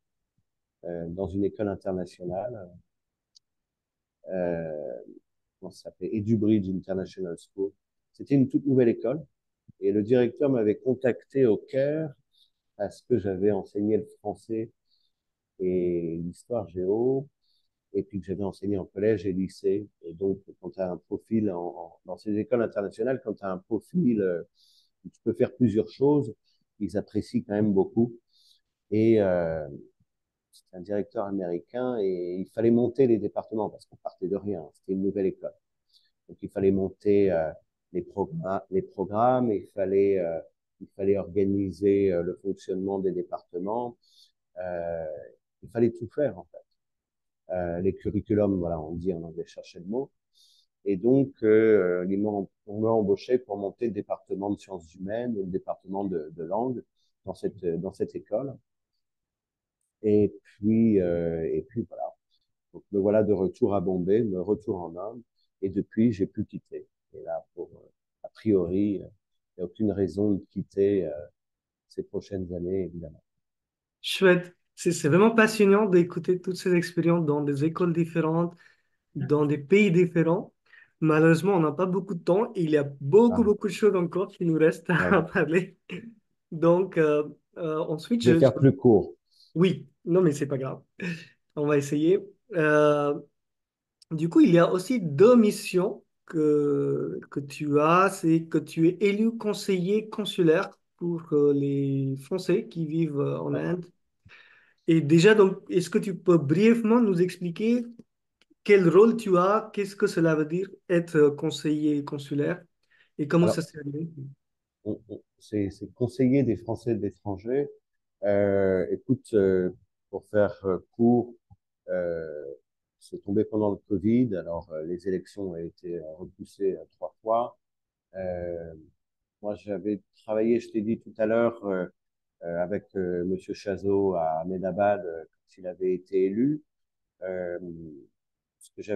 dans une école internationale. Euh, Comment ça s'appelait? EduBridge International School. C'était une toute nouvelle école. Et le directeur m'avait contacté au Caire parce que j'avais enseigné le français et l'histoire géo, et puis que j'avais enseigné en collège et lycée. Et donc, quand tu as un profil dans ces écoles internationales, quand tu as un profil où tu peux faire plusieurs choses, ils apprécient quand même beaucoup. Et c'était un directeur américain et il fallait monter les départements parce qu'on partait de rien. C'était une nouvelle école. Donc, il fallait monter les programmes, il fallait organiser le fonctionnement des départements. Euh, il fallait tout faire, en fait. Les curriculums, voilà, on dit en anglais, chercher le mot. Et donc, on m'a embauché pour monter le département de sciences humaines et le département de langue dans cette école. Et puis voilà. Donc, me voilà de retour à Bombay, me retour en Inde. Et depuis, j'ai pu quitter. Et là, a priori, il n'y a aucune raison de quitter ces prochaines années, évidemment. Chouette. C'est vraiment passionnant d'écouter toutes ces expériences dans des écoles différentes, dans des pays différents. Malheureusement, on n'a pas beaucoup de temps. Il y a beaucoup, Ah, beaucoup de choses encore qui nous restent à ouais. parler. Donc, ensuite, Je vais faire plus court. oui, non, mais c'est pas grave. On va essayer. Du coup, il y a aussi deux missions que tu as. C'est que tu es élu conseiller consulaire pour les Français qui vivent en Ouais. Inde. Et déjà, donc, est-ce que tu peux brièvement nous expliquer quel rôle tu as, qu'est-ce que cela veut dire être conseiller consulaire et comment ça Alors, s'est arrivé? c'est conseiller des Français de l'étranger. Écoute, pour faire court, euh, c'est tombé pendant le Covid. Alors, les élections ont été repoussées 3 fois. Euh, moi, j'avais travaillé, je t'ai dit tout à l'heure, avec Monsieur Chazot à Ahmedabad quand il avait été élu. Euh, ce que je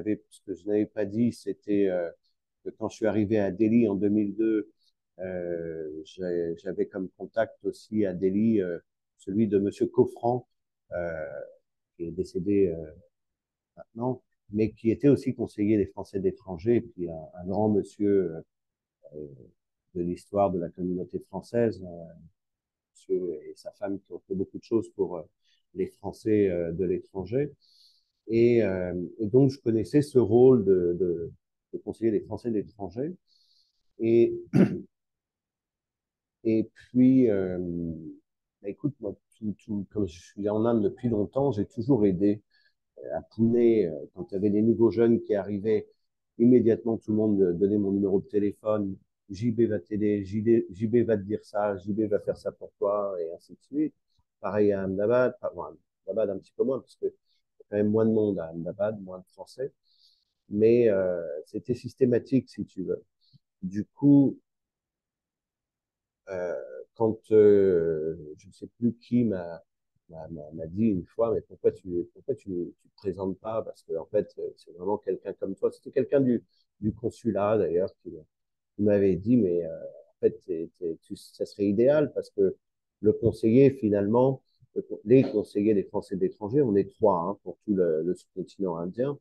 n'avais pas dit, c'était que quand je suis arrivé à Delhi en 2002, j'avais comme contact aussi à Delhi celui de Monsieur Cofran, euh, qui est décédé maintenant, mais qui était aussi conseiller des Français d'étrangers, et puis un grand monsieur de l'histoire de la communauté française, monsieur et sa femme qui ont fait beaucoup de choses pour les Français de l'étranger. Et donc, je connaissais ce rôle de conseiller des Français de l'étranger. Et, et puis, bah, écoute, moi, comme je suis en Inde depuis longtemps, j'ai toujours aidé à Pune, quand il y avait des nouveaux jeunes qui arrivaient, immédiatement tout le monde donnait mon numéro de téléphone. JB va t'aider, JB va te dire ça, JB va faire ça pour toi, et ainsi de suite. Pareil à Ahmedabad, bon, Ahmedabad un petit peu moins, parce que y a quand même moins de monde à Ahmedabad, moins de Français. Mais c'était systématique, si tu veux. Du coup, euh, quand je ne sais plus qui m'a dit une fois, mais pourquoi tu te présentes pas? Parce que en fait, c'est vraiment quelqu'un comme toi. C'était quelqu'un du consulat d'ailleurs qui m'avait dit, mais en fait, ça serait idéal parce que le conseiller finalement, les conseillers des Français de l'étranger, on est trois hein, pour tout le sous-continent indien.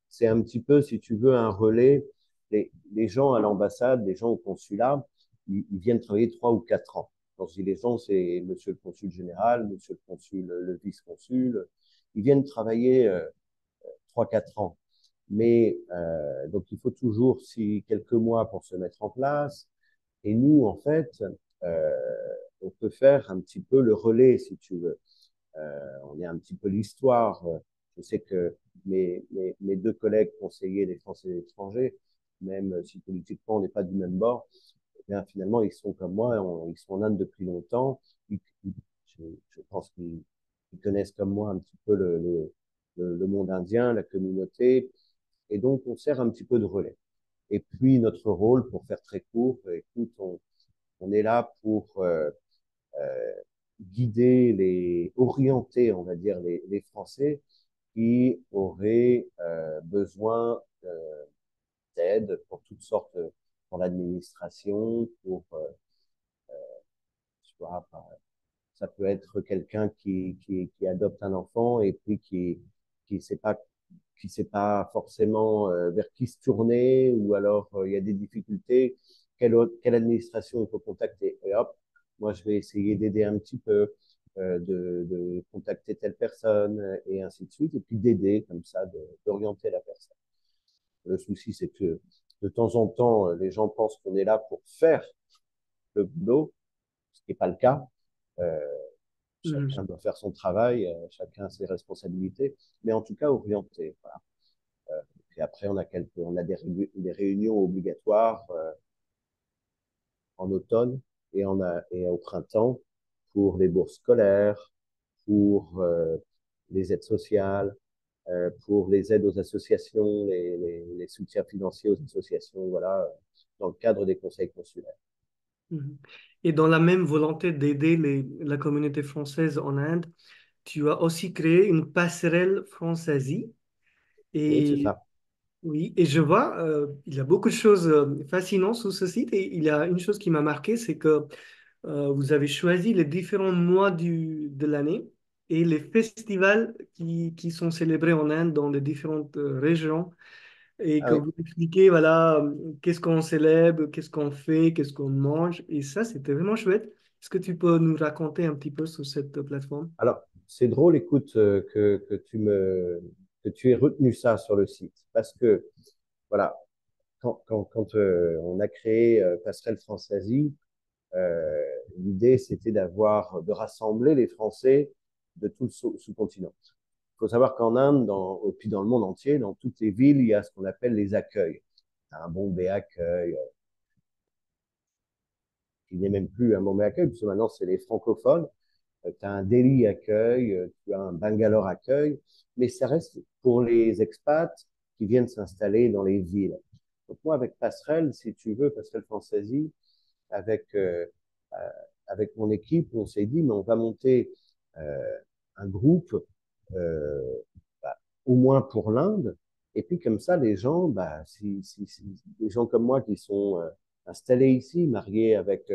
C'est un petit peu, si tu veux, un relais. Les gens à l'ambassade, les gens au consulat, ils viennent travailler 3 ou 4 ans. Quand je dis les gens, c'est monsieur le consul général, monsieur le consul, le vice-consul. Ils viennent travailler 3, 4 ans. Mais donc, il faut toujours quelques mois pour se mettre en place. Et nous, en fait, euh, on peut faire un petit peu le relais, si tu veux. On est un petit peu l'histoire. Je sais que mes deux collègues conseillers des Français et des étrangers, même si politiquement on n'est pas du même bord, eh bien, finalement, ils sont comme moi, ils sont en Inde depuis longtemps. Je pense qu'ils connaissent comme moi un petit peu le monde indien, la communauté, et donc on sert un petit peu de relais. Et puis notre rôle, pour faire très court, écoute, on est là pour euh, guider, orienter, on va dire, les Français qui auraient besoin d'aide pour toutes sortes, pour l'administration, tu vois, ça peut être quelqu'un qui adopte un enfant et puis qui sait pas qui sait pas forcément vers qui se tourner ou alors il y a des difficultés, quelle administration il faut contacter. Et hop, moi je vais essayer d'aider un petit peu, de contacter telle personne et ainsi de suite, et puis d'aider comme ça, d'orienter la personne. Le souci, c'est que de temps en temps, les gens pensent qu'on est là pour faire le boulot, ce qui n'est pas le cas. Euh, Mhm. Chacun doit faire son travail, chacun a ses responsabilités, mais en tout cas orienter. Voilà. Puis après, on a des réunions obligatoires en automne et au printemps pour les bourses scolaires, pour les aides sociales, pour les aides aux associations, les soutiens financiers aux associations, voilà, dans le cadre des conseils consulaires. Mhm. Et dans la même volonté d'aider la communauté française en Inde, tu as aussi créé une passerelle Francaisie. Oui, c'est Et ça. oui, et je vois, il y a beaucoup de choses fascinantes sur ce site. Et il y a une chose qui m'a marqué, c'est que vous avez choisi les différents mois de l'année et les festivals qui sont célébrés en Inde dans les différentes régions et Ah que oui. vous expliquez, voilà, qu'est-ce qu'on célèbre, qu'est-ce qu'on fait, qu'est-ce qu'on mange. Et ça, c'était vraiment chouette. Est-ce que tu peux nous raconter un petit peu sur cette plateforme? Alors, c'est drôle, écoute, que tu aies retenu ça sur le site, parce que, voilà, quand on a créé Passerelle Francasie, l'idée, c'était de rassembler les Français de tout le sous-continent. Il faut savoir qu'en Inde, puis dans le monde entier, dans toutes les villes, il y a ce qu'on appelle les accueils. Un Bombay accueil, qui n'est même plus un Bombay accueil, puisque maintenant, c'est les francophones. Tu as un Delhi accueil, tu as un Bangalore accueil, mais ça reste pour les expats qui viennent s'installer dans les villes. Donc moi, avec Passerelle, si tu veux, Passerelle Francasie, avec, avec mon équipe, on s'est dit, mais on va monter un groupe euh, bah, au moins pour l'Inde. Et puis comme ça, les gens, bah, si des gens comme moi qui sont installés ici, mariés avec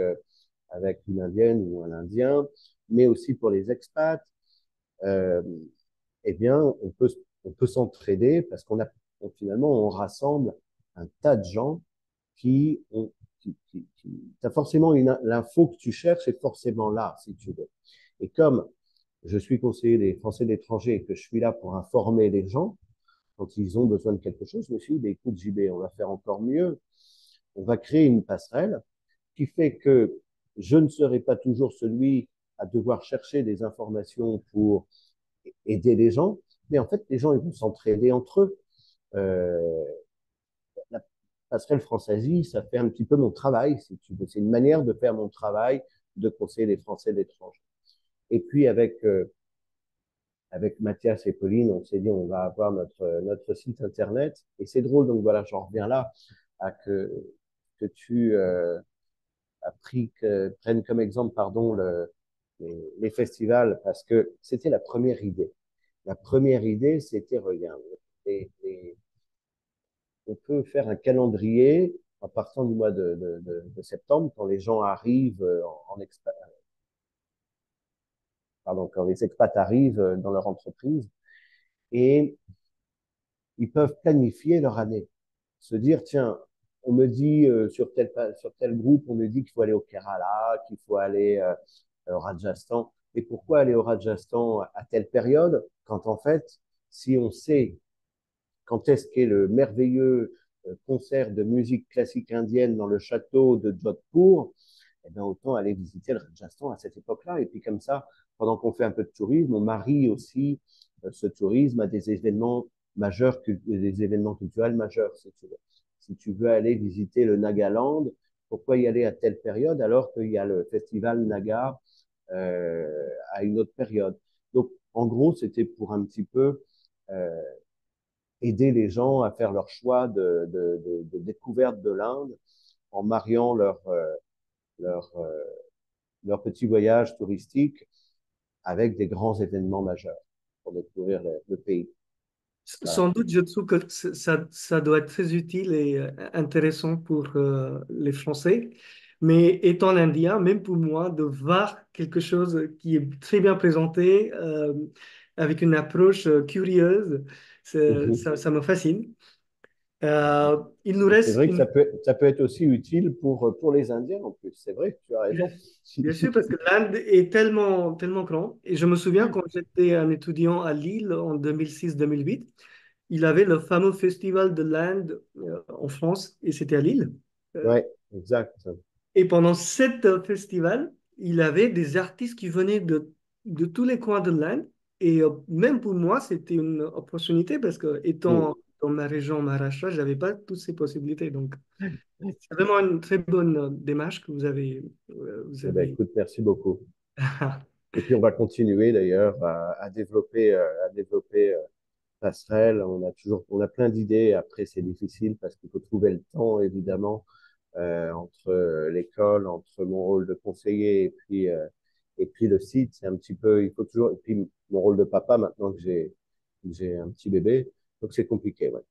une Indienne ou un Indien, mais aussi pour les expats, euh, eh bien, on peut s'entraider parce finalement, on rassemble un tas de gens qui ont, t'as forcément l'info que tu cherches est forcément là, si tu veux. Et comme je suis conseiller des Français de l'étranger et que je suis là pour informer les gens quand ils ont besoin de quelque chose, je me suis dit, bah, écoute, JB, on va faire encore mieux. On va créer une passerelle qui fait que je ne serai pas toujours celui à devoir chercher des informations pour aider les gens, mais en fait, les gens, ils vont s'entraider entre eux. Euh, la passerelle Françaisie, ça fait un petit peu mon travail, si tu veux. C'est une manière de faire mon travail de conseiller les Français de l'étranger. Et puis, avec Mathias et Pauline, on s'est dit, on va avoir notre site Internet. Et c'est drôle, donc voilà, j'en reviens là, à que tu as pris, prennes comme exemple, pardon, les festivals, parce que c'était la première idée. La première idée, c'était, regarde, on peut faire un calendrier à partir du mois de septembre, quand les gens arrivent en expat, pardon, quand les expats arrivent dans leur entreprise, et ils peuvent planifier leur année. Se dire, tiens, on me dit sur tel groupe, on me dit qu'il faut aller au Kerala, qu'il faut aller au Rajasthan. Et pourquoi aller au Rajasthan à telle période quand en fait, si on sait quand est-ce qu'est le merveilleux concert de musique classique indienne dans le château de Jodhpur, eh bien, autant aller visiter le Rajasthan à cette époque-là. Et puis comme ça, pendant qu'on fait un peu de tourisme, on marie aussi ce tourisme à des événements majeurs, des événements culturels majeurs, si tu veux. Si tu veux aller visiter le Nagaland, pourquoi y aller à telle période alors qu'il y a le festival Naga à une autre période. Donc, en gros, c'était pour un petit peu aider les gens à faire leur choix de découverte de l'Inde en mariant leur, euh, leur petit voyage touristique avec des grands événements majeurs pour découvrir le pays. Voilà. Sans doute, je trouve que ça doit être très utile et intéressant pour les Français. Mais étant indien, même pour moi, de voir quelque chose qui est très bien présenté, avec une approche curieuse, ça me fascine. Il nous C'est reste vrai que une... ça peut être aussi utile pour les Indiens en plus. C'est vrai que tu as raison. Bien sûr, parce que l'Inde est tellement, tellement grand. Et je me souviens quand j'étais un étudiant à Lille en 2006-2008, il avait le fameux festival de l'Inde en France et c'était à Lille. Euh, Ouais, exact. et pendant cet festival, il avait des artistes qui venaient de tous les coins de l'Inde. Et même pour moi, c'était une opportunité parce que Mm. étant dans ma région Maharashtra, je n'avais pas toutes ces possibilités. Donc, c'est vraiment une très bonne démarche que vous Eh ben, avez. écoute, merci beaucoup. Et puis on va continuer d'ailleurs à développer passerelle. On a plein d'idées. Après, c'est difficile parce qu'il faut trouver le temps, évidemment, entre l'école, entre mon rôle de conseiller et puis le site. C'est un petit peu, il faut toujours, et puis mon rôle de papa maintenant que j'ai un petit bébé. Donc c'est compliqué, ouais.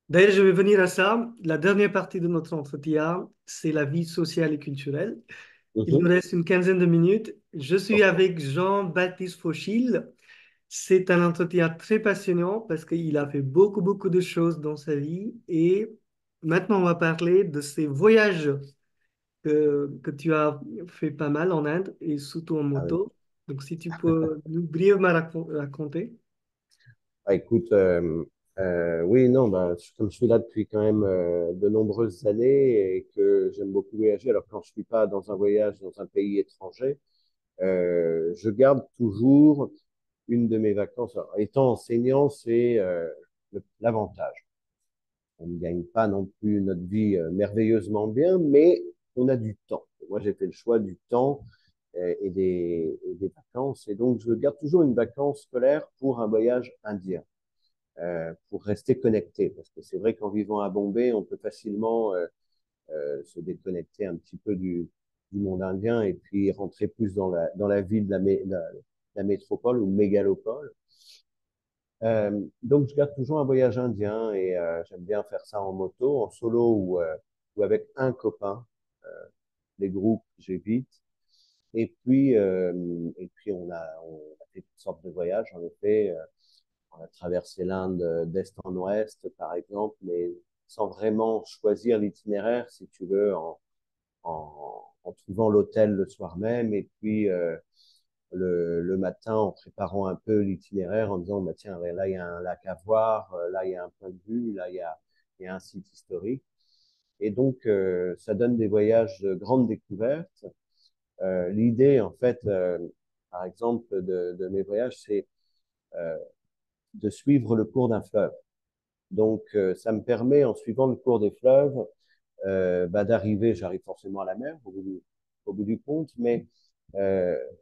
D'ailleurs, je vais venir à ça. La dernière partie de notre entretien, c'est la vie sociale et culturelle. Il nous Mhm. reste une quinzaine de minutes. Je suis Ok. avec Jean-Baptiste Fauchil. C'est un entretien très passionnant parce qu'il a fait beaucoup, beaucoup de choses dans sa vie. Et maintenant, on va parler de ses voyages que tu as fait pas mal en Inde et surtout en Ah oui. moto. Donc, si tu peux nous brièvement raconter. Ah, écoute, oui, non, bah, comme je suis là depuis quand même de nombreuses années et que j'aime beaucoup voyager, alors quand je suis pas dans un voyage dans un pays étranger, je garde toujours une de mes vacances. Alors, étant enseignant, c'est l'avantage. On ne gagne pas non plus notre vie merveilleusement bien, mais on a du temps. Moi, j'ai fait le choix du temps et des vacances, et donc je garde toujours une vacance scolaire pour un voyage indien pour rester connecté. Parce que c'est vrai qu'en vivant à Bombay, on peut facilement se déconnecter un petit peu du monde indien et puis rentrer plus dans la vie de la métropole ou mégalopole. Donc, je garde toujours un voyage indien et j'aime bien faire ça en moto, en solo ou avec un copain. Euh, les groupes, j'évite. Et puis on a fait toutes sortes de voyages. En effet, on a traversé l'Inde d'est en ouest, par exemple, mais sans vraiment choisir l'itinéraire, si tu veux, en trouvant l'hôtel le soir même. Et puis, le matin en préparant un peu l'itinéraire, en disant, bah, tiens, là, il y a un lac à voir, là, il y a un point de vue, il y a un site historique. Et donc, ça donne des voyages de grande découverte. L'idée, en fait, par exemple, de mes voyages, c'est euh, de suivre le cours d'un fleuve. Donc, ça me permet, en suivant le cours des fleuves, bah, d'arriver, j'arrive forcément à la mer au bout du compte, mais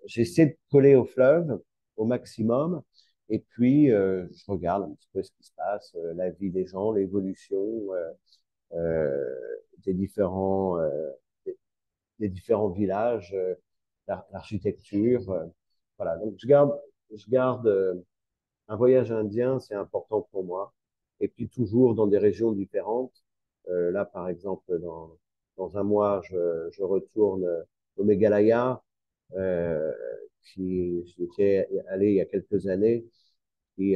j'essaie de coller au fleuve au maximum. Et puis, je regarde un petit peu ce qui se passe, la vie des gens, l'évolution euh, des différents, euh, des, des différents villages, l'architecture. Voilà. Donc, je garde un voyage indien, c'est important pour moi. Et puis, toujours dans des régions différentes. Là, par exemple, dans un mois, je retourne au Meghalaya, euh, j'y étais allé il y a quelques années, qui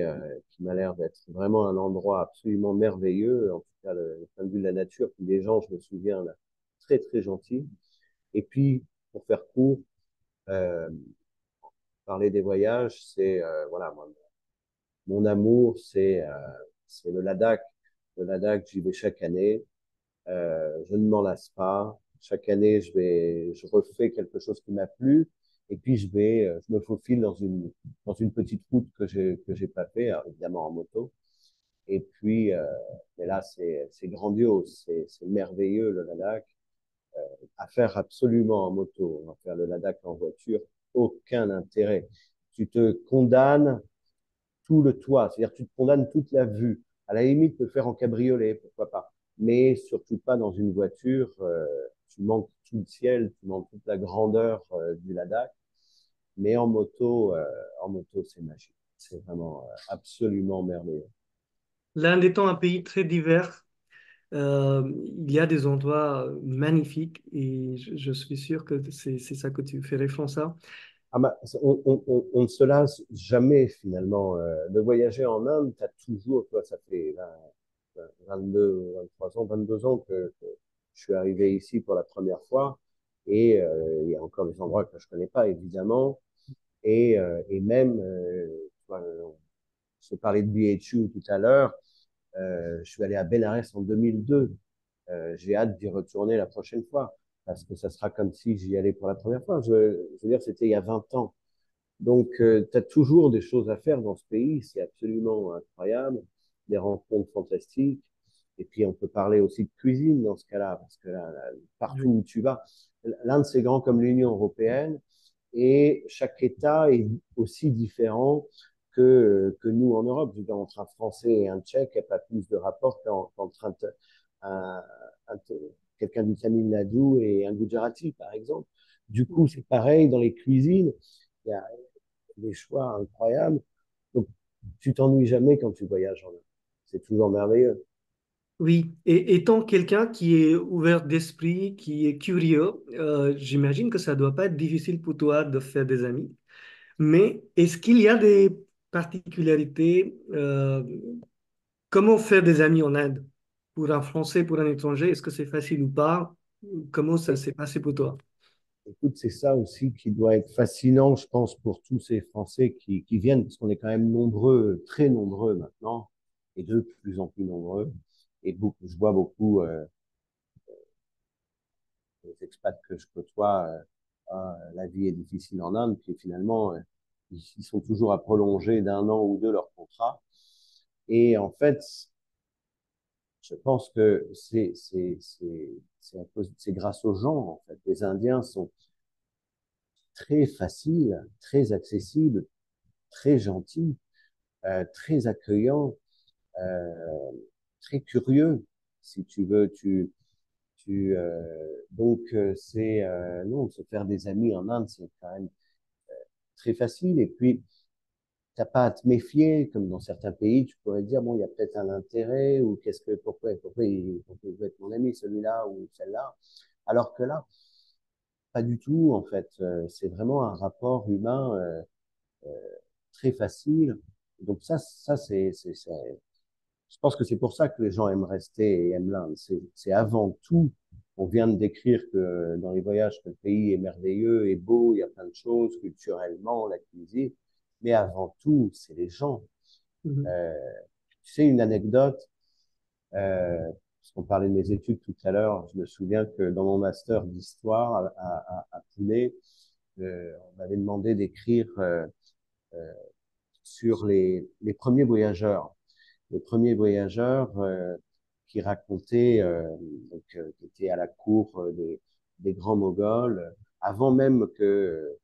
m'a l'air d'être vraiment un endroit absolument merveilleux, en tout cas le point de vue de la nature, puis les gens, je me souviens, là, très très gentils. Et puis, pour faire court, euh, parler des voyages, c'est voilà, mon amour, c'est le Ladakh. Le Ladakh, j'y vais chaque année. Je ne m'en lasse pas. Chaque année, je refais quelque chose qui m'a plu. Et puis, je me faufile dans une petite route que j'ai pas fait, alors, évidemment en moto. Et puis, mais là, c'est grandiose, c'est merveilleux, le Ladakh. À faire absolument en moto. On va faire le Ladakh en voiture, aucun intérêt. Tu te condamnes tout le toit, c'est-à-dire tu te condamnes toute la vue. À la limite, le faire en cabriolet, pourquoi pas. Mais surtout pas dans une voiture. Tu manques tout le ciel, tu manques toute la grandeur du Ladakh. Mais en moto, c'est magique. C'est vraiment absolument merveilleux. L'Inde étant un pays très divers, il y a des endroits magnifiques et je suis sûr que c'est ça que tu fais référence à. Ah bah, on ne se lasse jamais finalement de voyager en Inde. Tu as toujours, toi, ça fait 22, 23 ans, 22 ans que je suis arrivé ici pour la première fois. Et il y a encore des endroits que je connais pas, évidemment. Et même, on se parlait de BHU tout à l'heure. Je suis allé à Benares en 2002. J'ai hâte d'y retourner la prochaine fois parce que ça sera comme si j'y allais pour la première fois. Je veux dire, c'était il y a 20 ans. Donc, tu as toujours des choses à faire dans ce pays, c'est absolument incroyable, des rencontres fantastiques. Et puis, on peut parler aussi de cuisine dans ce cas-là, parce que partout Oui. où tu vas, l'Inde, c'est grand comme l'Union européenne, et chaque État est aussi différent que nous en Europe. Je veux dire, entre un Français et un Tchèque, il n'y a pas plus de rapport qu'entre un, un, quelqu'un du Tamil Nadu et un Gujarati, par exemple. Du coup, c'est pareil dans les cuisines. Il y a des choix incroyables. Donc, tu t'ennuies jamais quand tu voyages en Inde. C'est toujours merveilleux. Oui, et étant quelqu'un qui est ouvert d'esprit, qui est curieux, j'imagine que ça doit pas être difficile pour toi de faire des amis. Mais est-ce qu'il y a des particularités? Comment faire des amis en Inde? Pour un Français, pour un étranger, est-ce que c'est facile ou pas? Comment ça Et, s'est passé pour toi? écoute, c'est ça aussi qui doit être fascinant, je pense, pour tous ces Français qui viennent, parce qu'on est quand même nombreux, très nombreux maintenant, et de plus en plus nombreux. Et beaucoup, je vois beaucoup les expats que je côtoie, la vie est difficile en Inde, puis finalement, ils sont toujours à prolonger d'un an ou deux leur contrat. Et en fait, je pense que c'est grâce aux gens, en fait. Les Indiens sont très faciles, très accessibles, très gentils, très accueillants, euh, très curieux. Si tu veux, Non, se faire des amis en Inde, c'est quand même très facile. Et puis, t'as pas à te méfier, comme dans certains pays, tu pourrais dire, bon, il y a peut-être un intérêt, ou pourquoi il veut être mon ami, celui-là ou celle-là. Alors que là, pas du tout, en fait. C'est vraiment un rapport humain très facile. Donc je pense que c'est pour ça que les gens aiment rester et aiment l'Inde. C'est avant tout, on vient de décrire que dans les voyages, que le pays est merveilleux et beau, il y a plein de choses culturellement, la cuisine, mais avant tout, c'est les gens. Mhm. Euh, Tu sais, une anecdote, parce qu'on parlait de mes études tout à l'heure, je me souviens que dans mon master d'histoire à Poulet, on m'avait demandé d'écrire euh, sur les premiers voyageurs. Les premiers voyageurs qui racontaient, qui étaient à la cour des grands Moghols, avant même que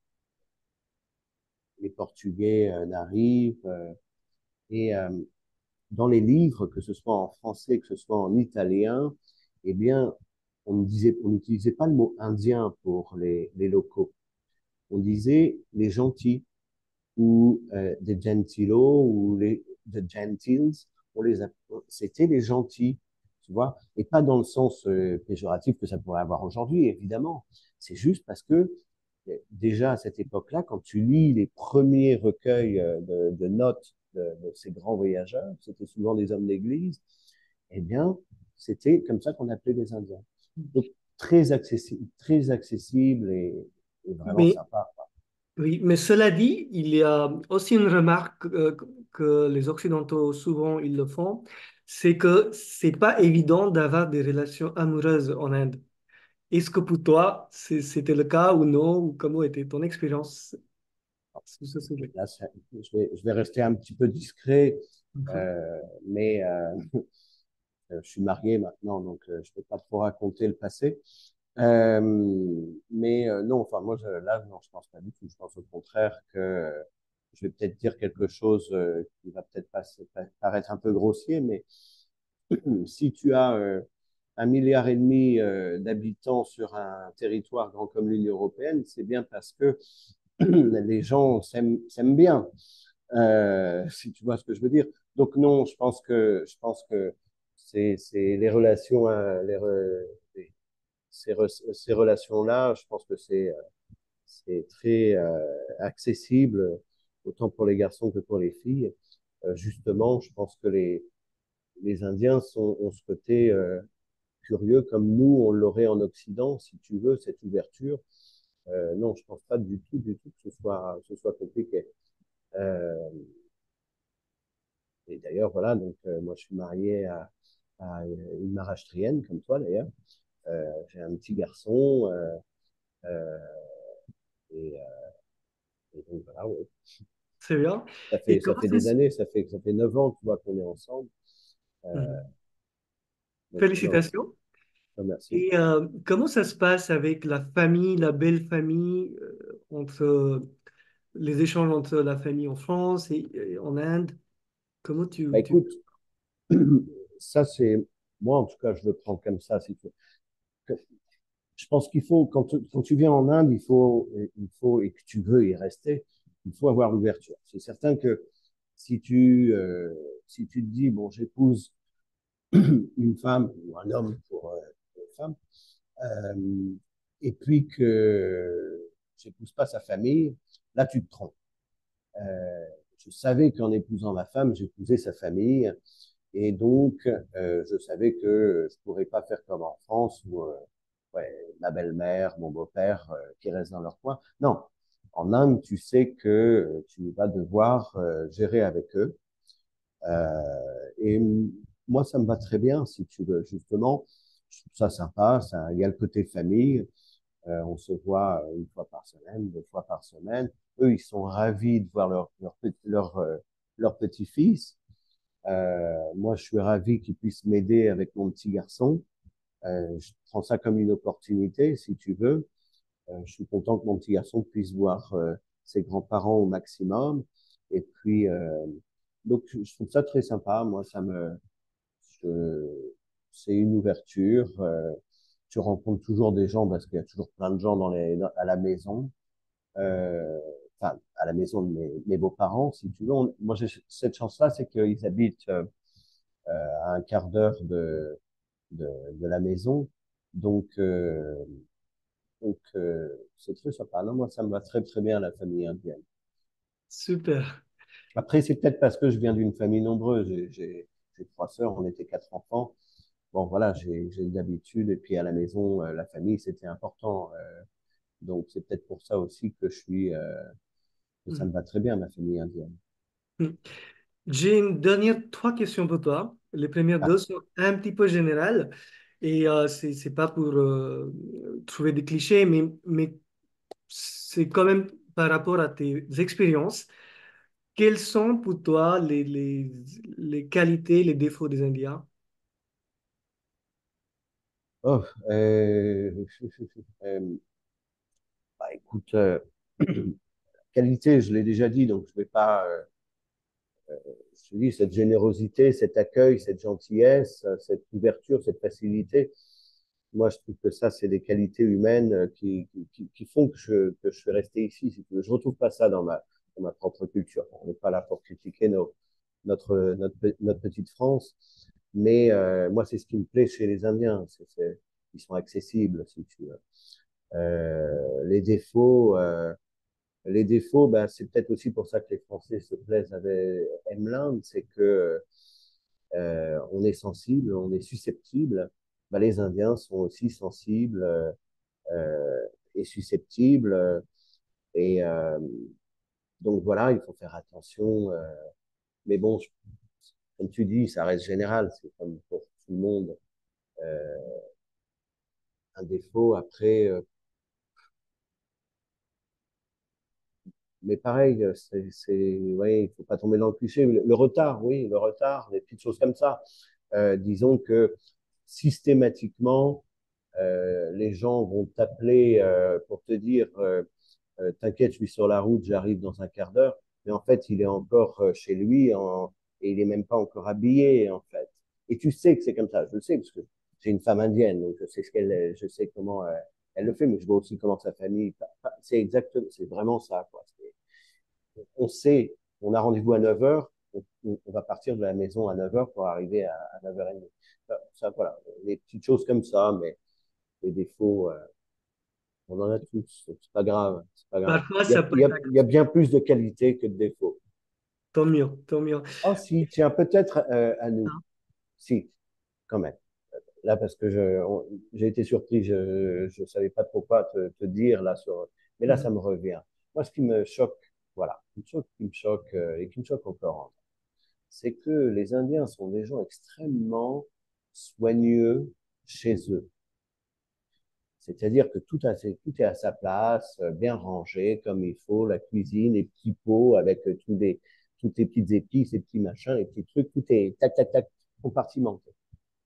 les Portugais n'arrivent. Et dans les livres, que ce soit en français, que ce soit en italien, eh bien, on n'utilisait pas le mot indien pour les locaux. On disait les gentils ou des gentilos ou les the gentils. C'était les gentils, tu vois, et pas dans le sens péjoratif que ça pourrait avoir aujourd'hui, évidemment. C'est juste parce que déjà à cette époque-là, quand tu lis les premiers recueils de notes de ces grands voyageurs, c'était souvent des hommes d'église, eh bien, c'était comme ça qu'on appelait les Indiens. Donc, très accessible et vraiment Mais sympa. oui, mais cela dit, il y a aussi une remarque que les Occidentaux souvent ils le font, c'est que c'est pas évident d'avoir des relations amoureuses en Inde. Est-ce que pour toi, c'était le cas ou non, ou comment était ton expérience sur ce sujet? Là, je vais rester un petit peu discret, Mhm. euh, mais je suis marié maintenant, donc je ne peux pas trop raconter le passé. Euh, non, enfin, là, non, je pense pas du tout. Je pense au contraire que je vais peut-être dire quelque chose qui va peut-être paraître un peu grossier, mais si tu as 1,5 milliard d'habitants sur un territoire grand comme l'Union européenne, c'est bien parce que les gens s'aiment bien, si tu vois ce que je veux dire. Donc non, je pense que c'est les relations, ces relations-là, je pense que c'est très accessible, autant pour les garçons que pour les filles. Justement, je pense que les Indiens ont ce côté curieux, comme nous, on l'aurait en Occident, si tu veux, cette ouverture. Non, je pense pas du tout que ce soit compliqué. Euh, et d'ailleurs, voilà, donc moi je suis marié à une Maharashtrienne, comme toi d'ailleurs. J'ai un petit garçon, euh, et, euh, et donc voilà, ouais. C'est bien. Ça Et fait, ça comment fait ça des se... années, ça fait 9 ans, tu vois, qu'on est ensemble. Euh, Mhm. donc non, Félicitations. merci. Et comment ça se passe avec la famille, la belle famille, entre les échanges entre la famille en France et en Inde? Comment Bah tu... écoute, ça c'est, moi en tout cas, je le prends comme ça, si tu veux. Je pense qu'il faut, quand tu viens en Inde, et que tu veux y rester, il faut avoir l'ouverture. C'est certain que si si tu te dis, bon, j'épouse une femme ou un homme pour une femme, euh, et puis que j'épouse pas sa famille, là, tu te trompes. Euh, je savais qu'en épousant ma femme, j'épousais sa famille, et donc je savais que je pourrais pas faire comme en France où ouais, ma belle-mère, mon beau-père qui restent dans leur coin. Non, en Inde, tu sais que tu vas devoir gérer avec eux. Et moi, ça me va très bien, si tu veux, justement. Je trouve ça sympa. Il y a le côté famille. On se voit une fois par semaine, 2 fois par semaine. Eux, ils sont ravis de voir leur petit-fils. Moi, je suis ravi qu'ils puissent m'aider avec mon petit garçon. Je prends ça comme une opportunité, si tu veux. Je suis content que mon petit garçon puisse voir ses grands-parents au maximum. Et puis, donc, je trouve ça très sympa. Moi, je- c'est une ouverture. tu rencontres toujours des gens parce qu'il y a toujours plein de gens à la maison. Euh, enfin, à la maison de mes beaux-parents, si tu veux. Moi, j'ai cette chance-là, c'est qu'ils habitent à un quart d'heure de la maison. Donc, c'est très sympa. Non, moi, ça me va très, très bien, la famille indienne. Super. Après, c'est peut-être parce que je viens d'une famille nombreuse. J'ai trois sœurs, on était quatre enfants. Bon, voilà, j'ai l'habitude. Et puis, à la maison, la famille, c'était important. Donc, c'est peut-être pour ça aussi que ça Mm. me va très bien, ma famille indienne. Mm. J'ai une dernière, trois questions pour toi. Les premières Ah, deux sont un petit peu générales et c'est pas pour trouver des clichés, mais c'est quand même par rapport à tes expériences. Quelles sont pour toi les qualités, les défauts des Indiens? oh, euh, bah, écoute, qualité, je l'ai déjà dit, donc je vais pas. Je te dis, cette générosité, cet accueil, cette gentillesse, cette ouverture, cette facilité. Moi, je trouve que ça, c'est des qualités humaines qui font que je suis resté ici. Si tu veux. Je retrouve pas ça dans ma propre culture. On n'est pas là pour critiquer notre petite France, mais moi, c'est ce qui me plaît chez les Indiens. Ils sont accessibles, si tu veux. Les défauts. Les défauts, ben, c'est peut-être aussi pour ça que les Français se plaisent aiment l'Inde, c'est que on est sensible, on est susceptible. Ben, les Indiens sont aussi sensibles et susceptibles. Et donc voilà, il faut faire attention. Mais bon, comme tu dis, ça reste général, c'est comme pour tout le monde. Euh, un défaut, après, mais pareil, ouais, il faut pas tomber dans le cliché. Le retard, oui, le retard, des petites choses comme ça. Disons que systématiquement, les gens vont t'appeler pour te dire t'inquiète, je suis sur la route, j'arrive dans un quart d'heure. Mais en fait, il est encore chez lui et il est même pas encore habillé, en fait. Et tu sais que c'est comme ça. Je le sais parce que j'ai une femme indienne, donc je sais je sais comment elle le fait, mais je vois aussi comment sa famille. C'est exactement, c'est vraiment ça, quoi. On sait, on a rendez-vous à 9 heures, on va partir de la maison à 9 heures pour arriver à 9h30. Ça, voilà, des petites choses comme ça, mais les défauts, on en a tous, c'est pas grave, c'est pas grave. Parfois, ça peut être Il y a bien plus de qualités que de défauts. tant mieux, tant mieux. Oh si, tiens, peut-être à nous. Hein. Si, quand même. Là, parce que j'ai été surpris, je savais pas trop quoi te dire là mais là, ça Mhm. me revient. Moi, ce qui me choque, voilà, une chose qui me choque et qui me choque encore, c'est que les Indiens sont des gens extrêmement soigneux chez eux. C'est-à-dire que tout est à sa place, bien rangé, comme il faut, la cuisine, les petits pots avec toutes les petites épices, les petits machins, les petits trucs, tout est tac, tac, tac, compartimenté.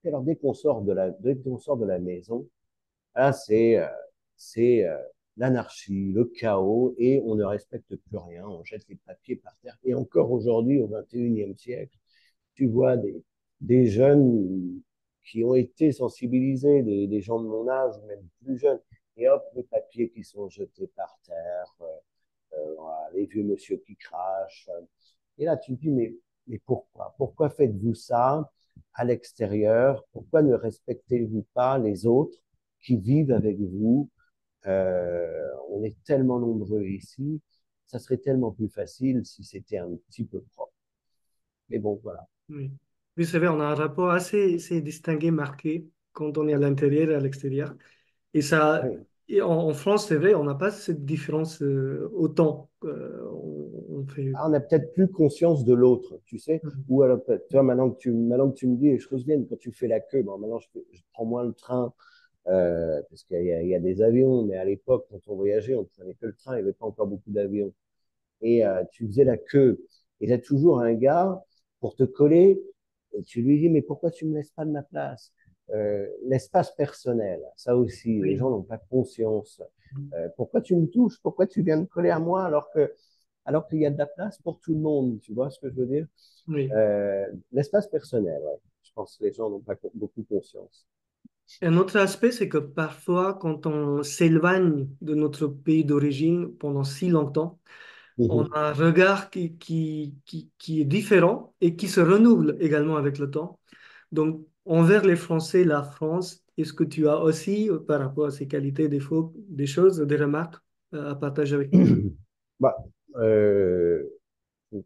Et alors, dès qu'on sort de la maison, là, c'est l'anarchie, le chaos, et on ne respecte plus rien, on jette les papiers par terre. Et encore aujourd'hui, au XXIe siècle, tu vois des jeunes qui ont été sensibilisés, des gens de mon âge, même plus jeunes, et hop, les papiers qui sont jetés par terre, voilà, les vieux monsieur qui crachent. Et là, tu te dis, mais pourquoi? Pourquoi faites-vous ça à l'extérieur? Pourquoi ne respectez-vous pas les autres qui vivent avec vous? On est tellement nombreux ici, ça serait tellement plus facile si c'était un petit peu propre. Mais bon, voilà. Oui. Vous savez, on a un rapport assez distingué, marqué, quand on est à l'intérieur et à l'extérieur. Et ça, Oui. et en France, c'est vrai, on n'a pas cette différence autant. On fait. Ah, on a peut-être plus conscience de l'autre, tu sais. Mhm. Ou alors, tu vois, maintenant que tu me dis les choses viennent, quand tu fais la queue, bon, maintenant je prends moins le train, parce il y a des avions, mais à l'époque, quand on voyageait, on ne prenait que le train, il n'y avait pas encore beaucoup d'avions. Et tu faisais la queue. Et tu as toujours un gars pour te coller, et tu lui dis, mais pourquoi tu ne me laisses pas de ma place? L'espace personnel, ça aussi, les Oui. gens n'ont pas conscience. Pourquoi tu me touches? Pourquoi tu viens me coller à moi alors qu'il y a de la place pour tout le monde? Tu vois ce que je veux dire? Oui. L'espace personnel, ouais. Je pense que les gens n'ont pas beaucoup conscience. Un autre aspect, c'est que parfois, quand on s'éloigne de notre pays d'origine pendant si longtemps, on Mhm. a un regard qui est différent et qui se renouvelle également avec le temps. Donc, envers les Français, la France, est-ce que tu as aussi, par rapport à ses qualités, défauts, des choses, des remarques à partager avec nous? Bah, euh,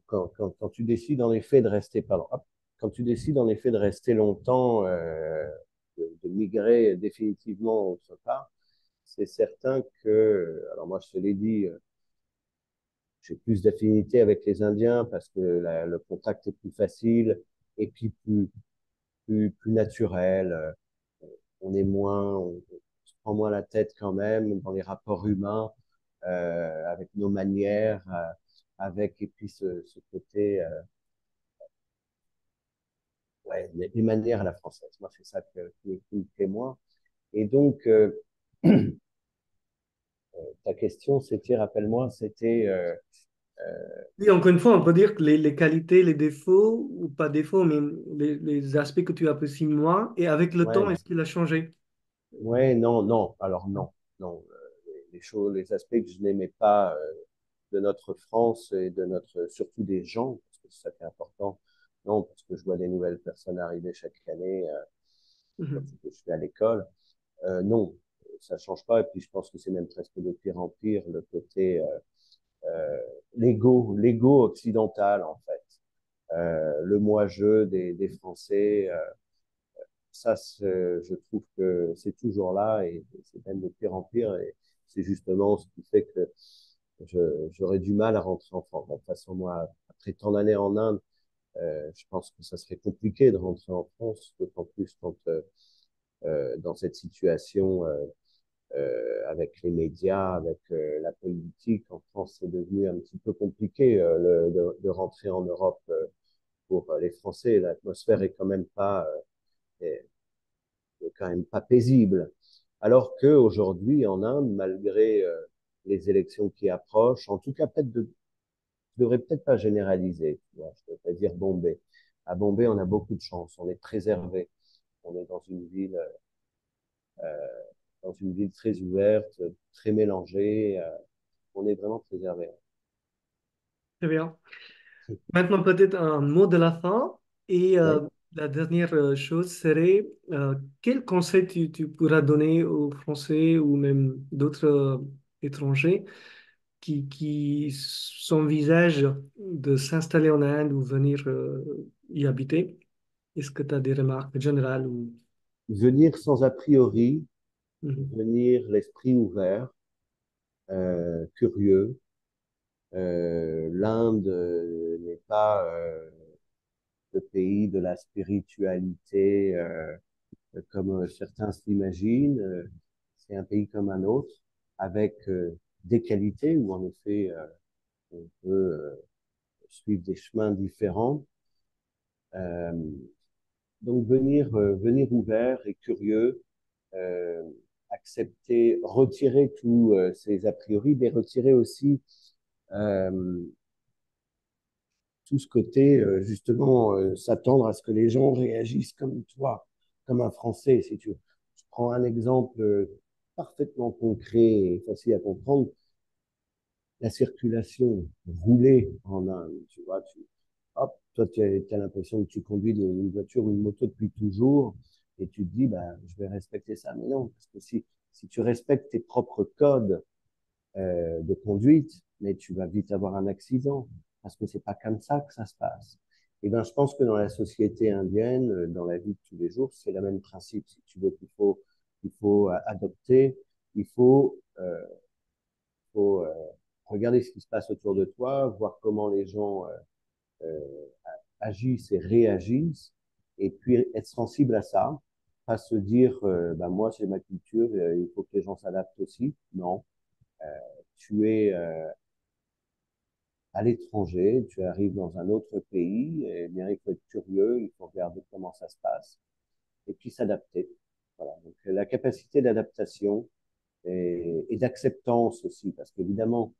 quand tu décides en effet de rester, pardon, hop, quand tu décides en effet de rester longtemps, de migrer définitivement autre part, c'est certain que, alors moi je te l'ai dit, j'ai plus d'affinité avec les Indiens parce que le contact est plus facile et puis plus naturel. On est moins, on se prend moins la tête quand même dans les rapports humains, avec nos manières, avec et puis ce côté, ouais, les manières à la française. Moi, c'est ça qui me plaît moins. Et donc, ta question, c'était, rappelle-moi, c'était, Oui, encore une fois, on peut dire que les qualités, les défauts, ou pas défauts, mais les aspects que tu apprécies moins, et avec le temps, ouais, est-ce qu'il a changé? ouais, non, non, alors non, non, les choses, les aspects que je n'aimais pas de notre France et de notre, surtout des gens, parce que c'est ça qui est important. Non, parce que je vois des nouvelles personnes arriver chaque année, Mhm. surtout que je suis à l'école. Non, ça change pas. Et puis je pense que c'est même presque de pire en pire le côté euh, l'ego occidental en fait. Le moi-je des Français, ça, je trouve que c'est toujours là et c'est même de pire en pire. Et c'est justement ce qui fait que j'aurais du mal à rentrer en France. De toute façon, moi, après tant d'années en Inde, je pense que ça serait compliqué de rentrer en France, d'autant plus quand dans cette situation avec les médias, avec la politique. En France, c'est devenu un petit peu compliqué de rentrer en Europe pour les Français. L'atmosphère est quand même pas est quand même pas paisible. Alors que aujourd'hui, en Inde, malgré les élections qui approchent, en tout cas, je devrais peut-être pas généraliser. Tu vois, je devrais dire Bombay. À Bombay, on a beaucoup de chance. On est préservé. On est euh, dans une ville très ouverte, très mélangée. On est vraiment préservé. Très bien. Maintenant, peut-être un mot de la fin. Et Oui. la dernière chose serait, quel conseil tu pourras donner aux Français ou même d'autres étrangers qui s'envisagent de s'installer en Inde ou venir y habiter? Est-ce que tu as des remarques générales ou... Venir sans a priori, Mhm. venir l'esprit ouvert, curieux. L'Inde n'est pas le pays de la spiritualité comme certains s'imaginent. C'est un pays comme un autre, avec des qualités où en effet on peut suivre des chemins différents. Euh, donc venir ouvert et curieux, euh, accepter, retirer tous ces a priori, mais retirer aussi euh, tout ce côté, justement, s'attendre à ce que les gens réagissent comme toi, comme un Français, si tu veux. Je prends un exemple parfaitement concret et facile à comprendre. La circulation, rouler en Inde, tu vois, hop, toi, tu as l'impression que tu conduis une voiture ou une moto depuis toujours et tu te dis, bah, je vais respecter ça. Mais non, parce que si tu respectes tes propres codes, de conduite, mais tu vas vite avoir un accident parce que c'est pas comme ça que ça se passe. Et ben, je pense que dans la société indienne, dans la vie de tous les jours, c'est le même principe. Si tu veux qu'il faut adopter, il faut regarder ce qui se passe autour de toi, voir comment les gens euh, agissent et réagissent, et puis être sensible à ça, pas se dire, ben moi c'est ma culture, il faut que les gens s'adaptent aussi. Non, euh, tu es à l'étranger, tu arrives dans un autre pays, et bien, il faut être curieux, il faut regarder comment ça se passe, et puis s'adapter. Voilà. Donc, la capacité d'adaptation et d'acceptance aussi, parce qu'évidemment,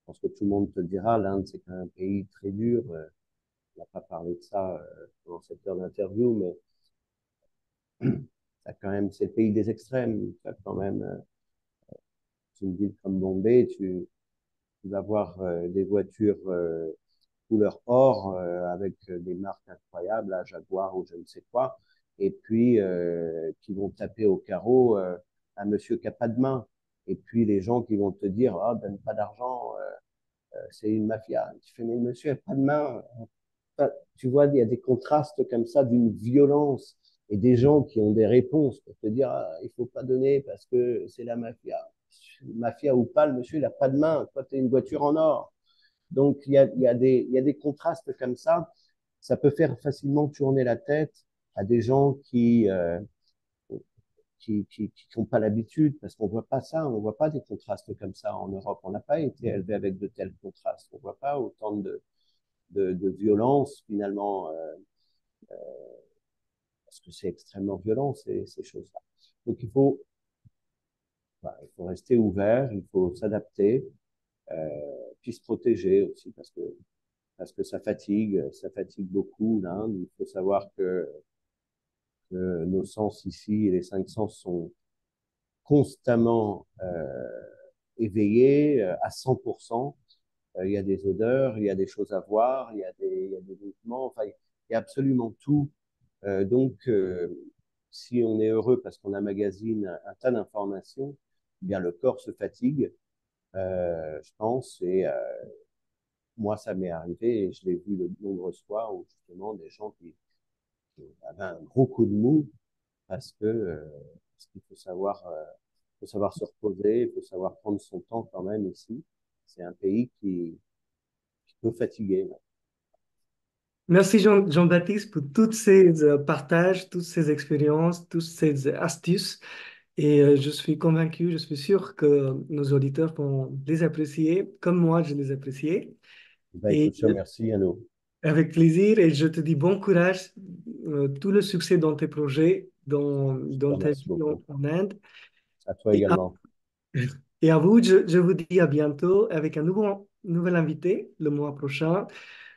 je pense que tout le monde te le dira, l'Inde, c'est quand même un pays très dur. On n'a pas parlé de ça pendant cette heure d'interview, mais ça quand même, c'est le pays des extrêmes. Ça quand même, une ville comme Bombay, tu vas voir des voitures couleur or avec des marques incroyables, à Jaguar ou je ne sais quoi, et puis qui vont taper au carreau un monsieur qui n'a pas de main. Et puis les gens qui vont te dire, ah, donne pas d'argent, c'est une mafia. Tu fais, mais monsieur n'a pas de main. Enfin, tu vois, il y a des contrastes comme ça d'une violence et des gens qui ont des réponses pour te dire, ah, il faut pas donner parce que c'est la mafia. Mafia ou pas, le monsieur, il n'a pas de main. Toi, tu as une voiture en or. Donc, il y a des contrastes comme ça. Ça peut faire facilement tourner la tête à des gens qui n'ont pas l'habitude, parce qu'on voit pas ça, on voit pas des contrastes comme ça en Europe. On n'a pas été élevé avec de tels contrastes. On voit pas autant de violence finalement, parce que c'est extrêmement violent ces choses-là. Donc voilà, il faut rester ouvert, il faut s'adapter, puis se protéger aussi parce que ça fatigue beaucoup l'Inde. Il faut savoir que nos sens ici, les cinq sens sont constamment éveillés à 100%. Il y a des odeurs, il y a des choses à voir, il y a des mouvements, enfin, il y a absolument tout. Donc, si on est heureux parce qu'on emmagasine un tas d'informations, eh bien le corps se fatigue, je pense, et moi, ça m'est arrivé et je l'ai vu de nombreuses fois où justement des gens qui avaient un gros coup de mou parce qu'il faut savoir se reposer, il faut savoir prendre son temps quand même ici. C'est un pays qui peut fatiguer. Merci Jean-Baptiste pour tous ces partages, toutes ces expériences, toutes ces astuces. Et je suis convaincu, je suis sûr que nos auditeurs vont les apprécier, comme moi je les appréciais. Ben, Et écoute, je te remercie, Anno. avec plaisir, et je te dis bon courage, tout le succès dans tes projets, Je te dans ta remercie vie beaucoup. en Inde. À toi Et à, également. et à vous, je vous dis à bientôt avec un nouvel invité le mois prochain.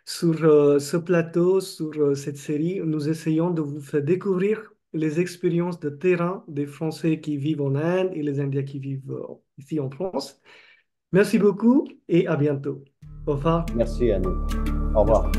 Sur ce plateau, sur cette série, nous essayons de vous faire découvrir les expériences de terrain des Français qui vivent en Inde et les Indiens qui vivent ici en France. Merci beaucoup et à bientôt. Au revoir. Merci, Anno. Au revoir.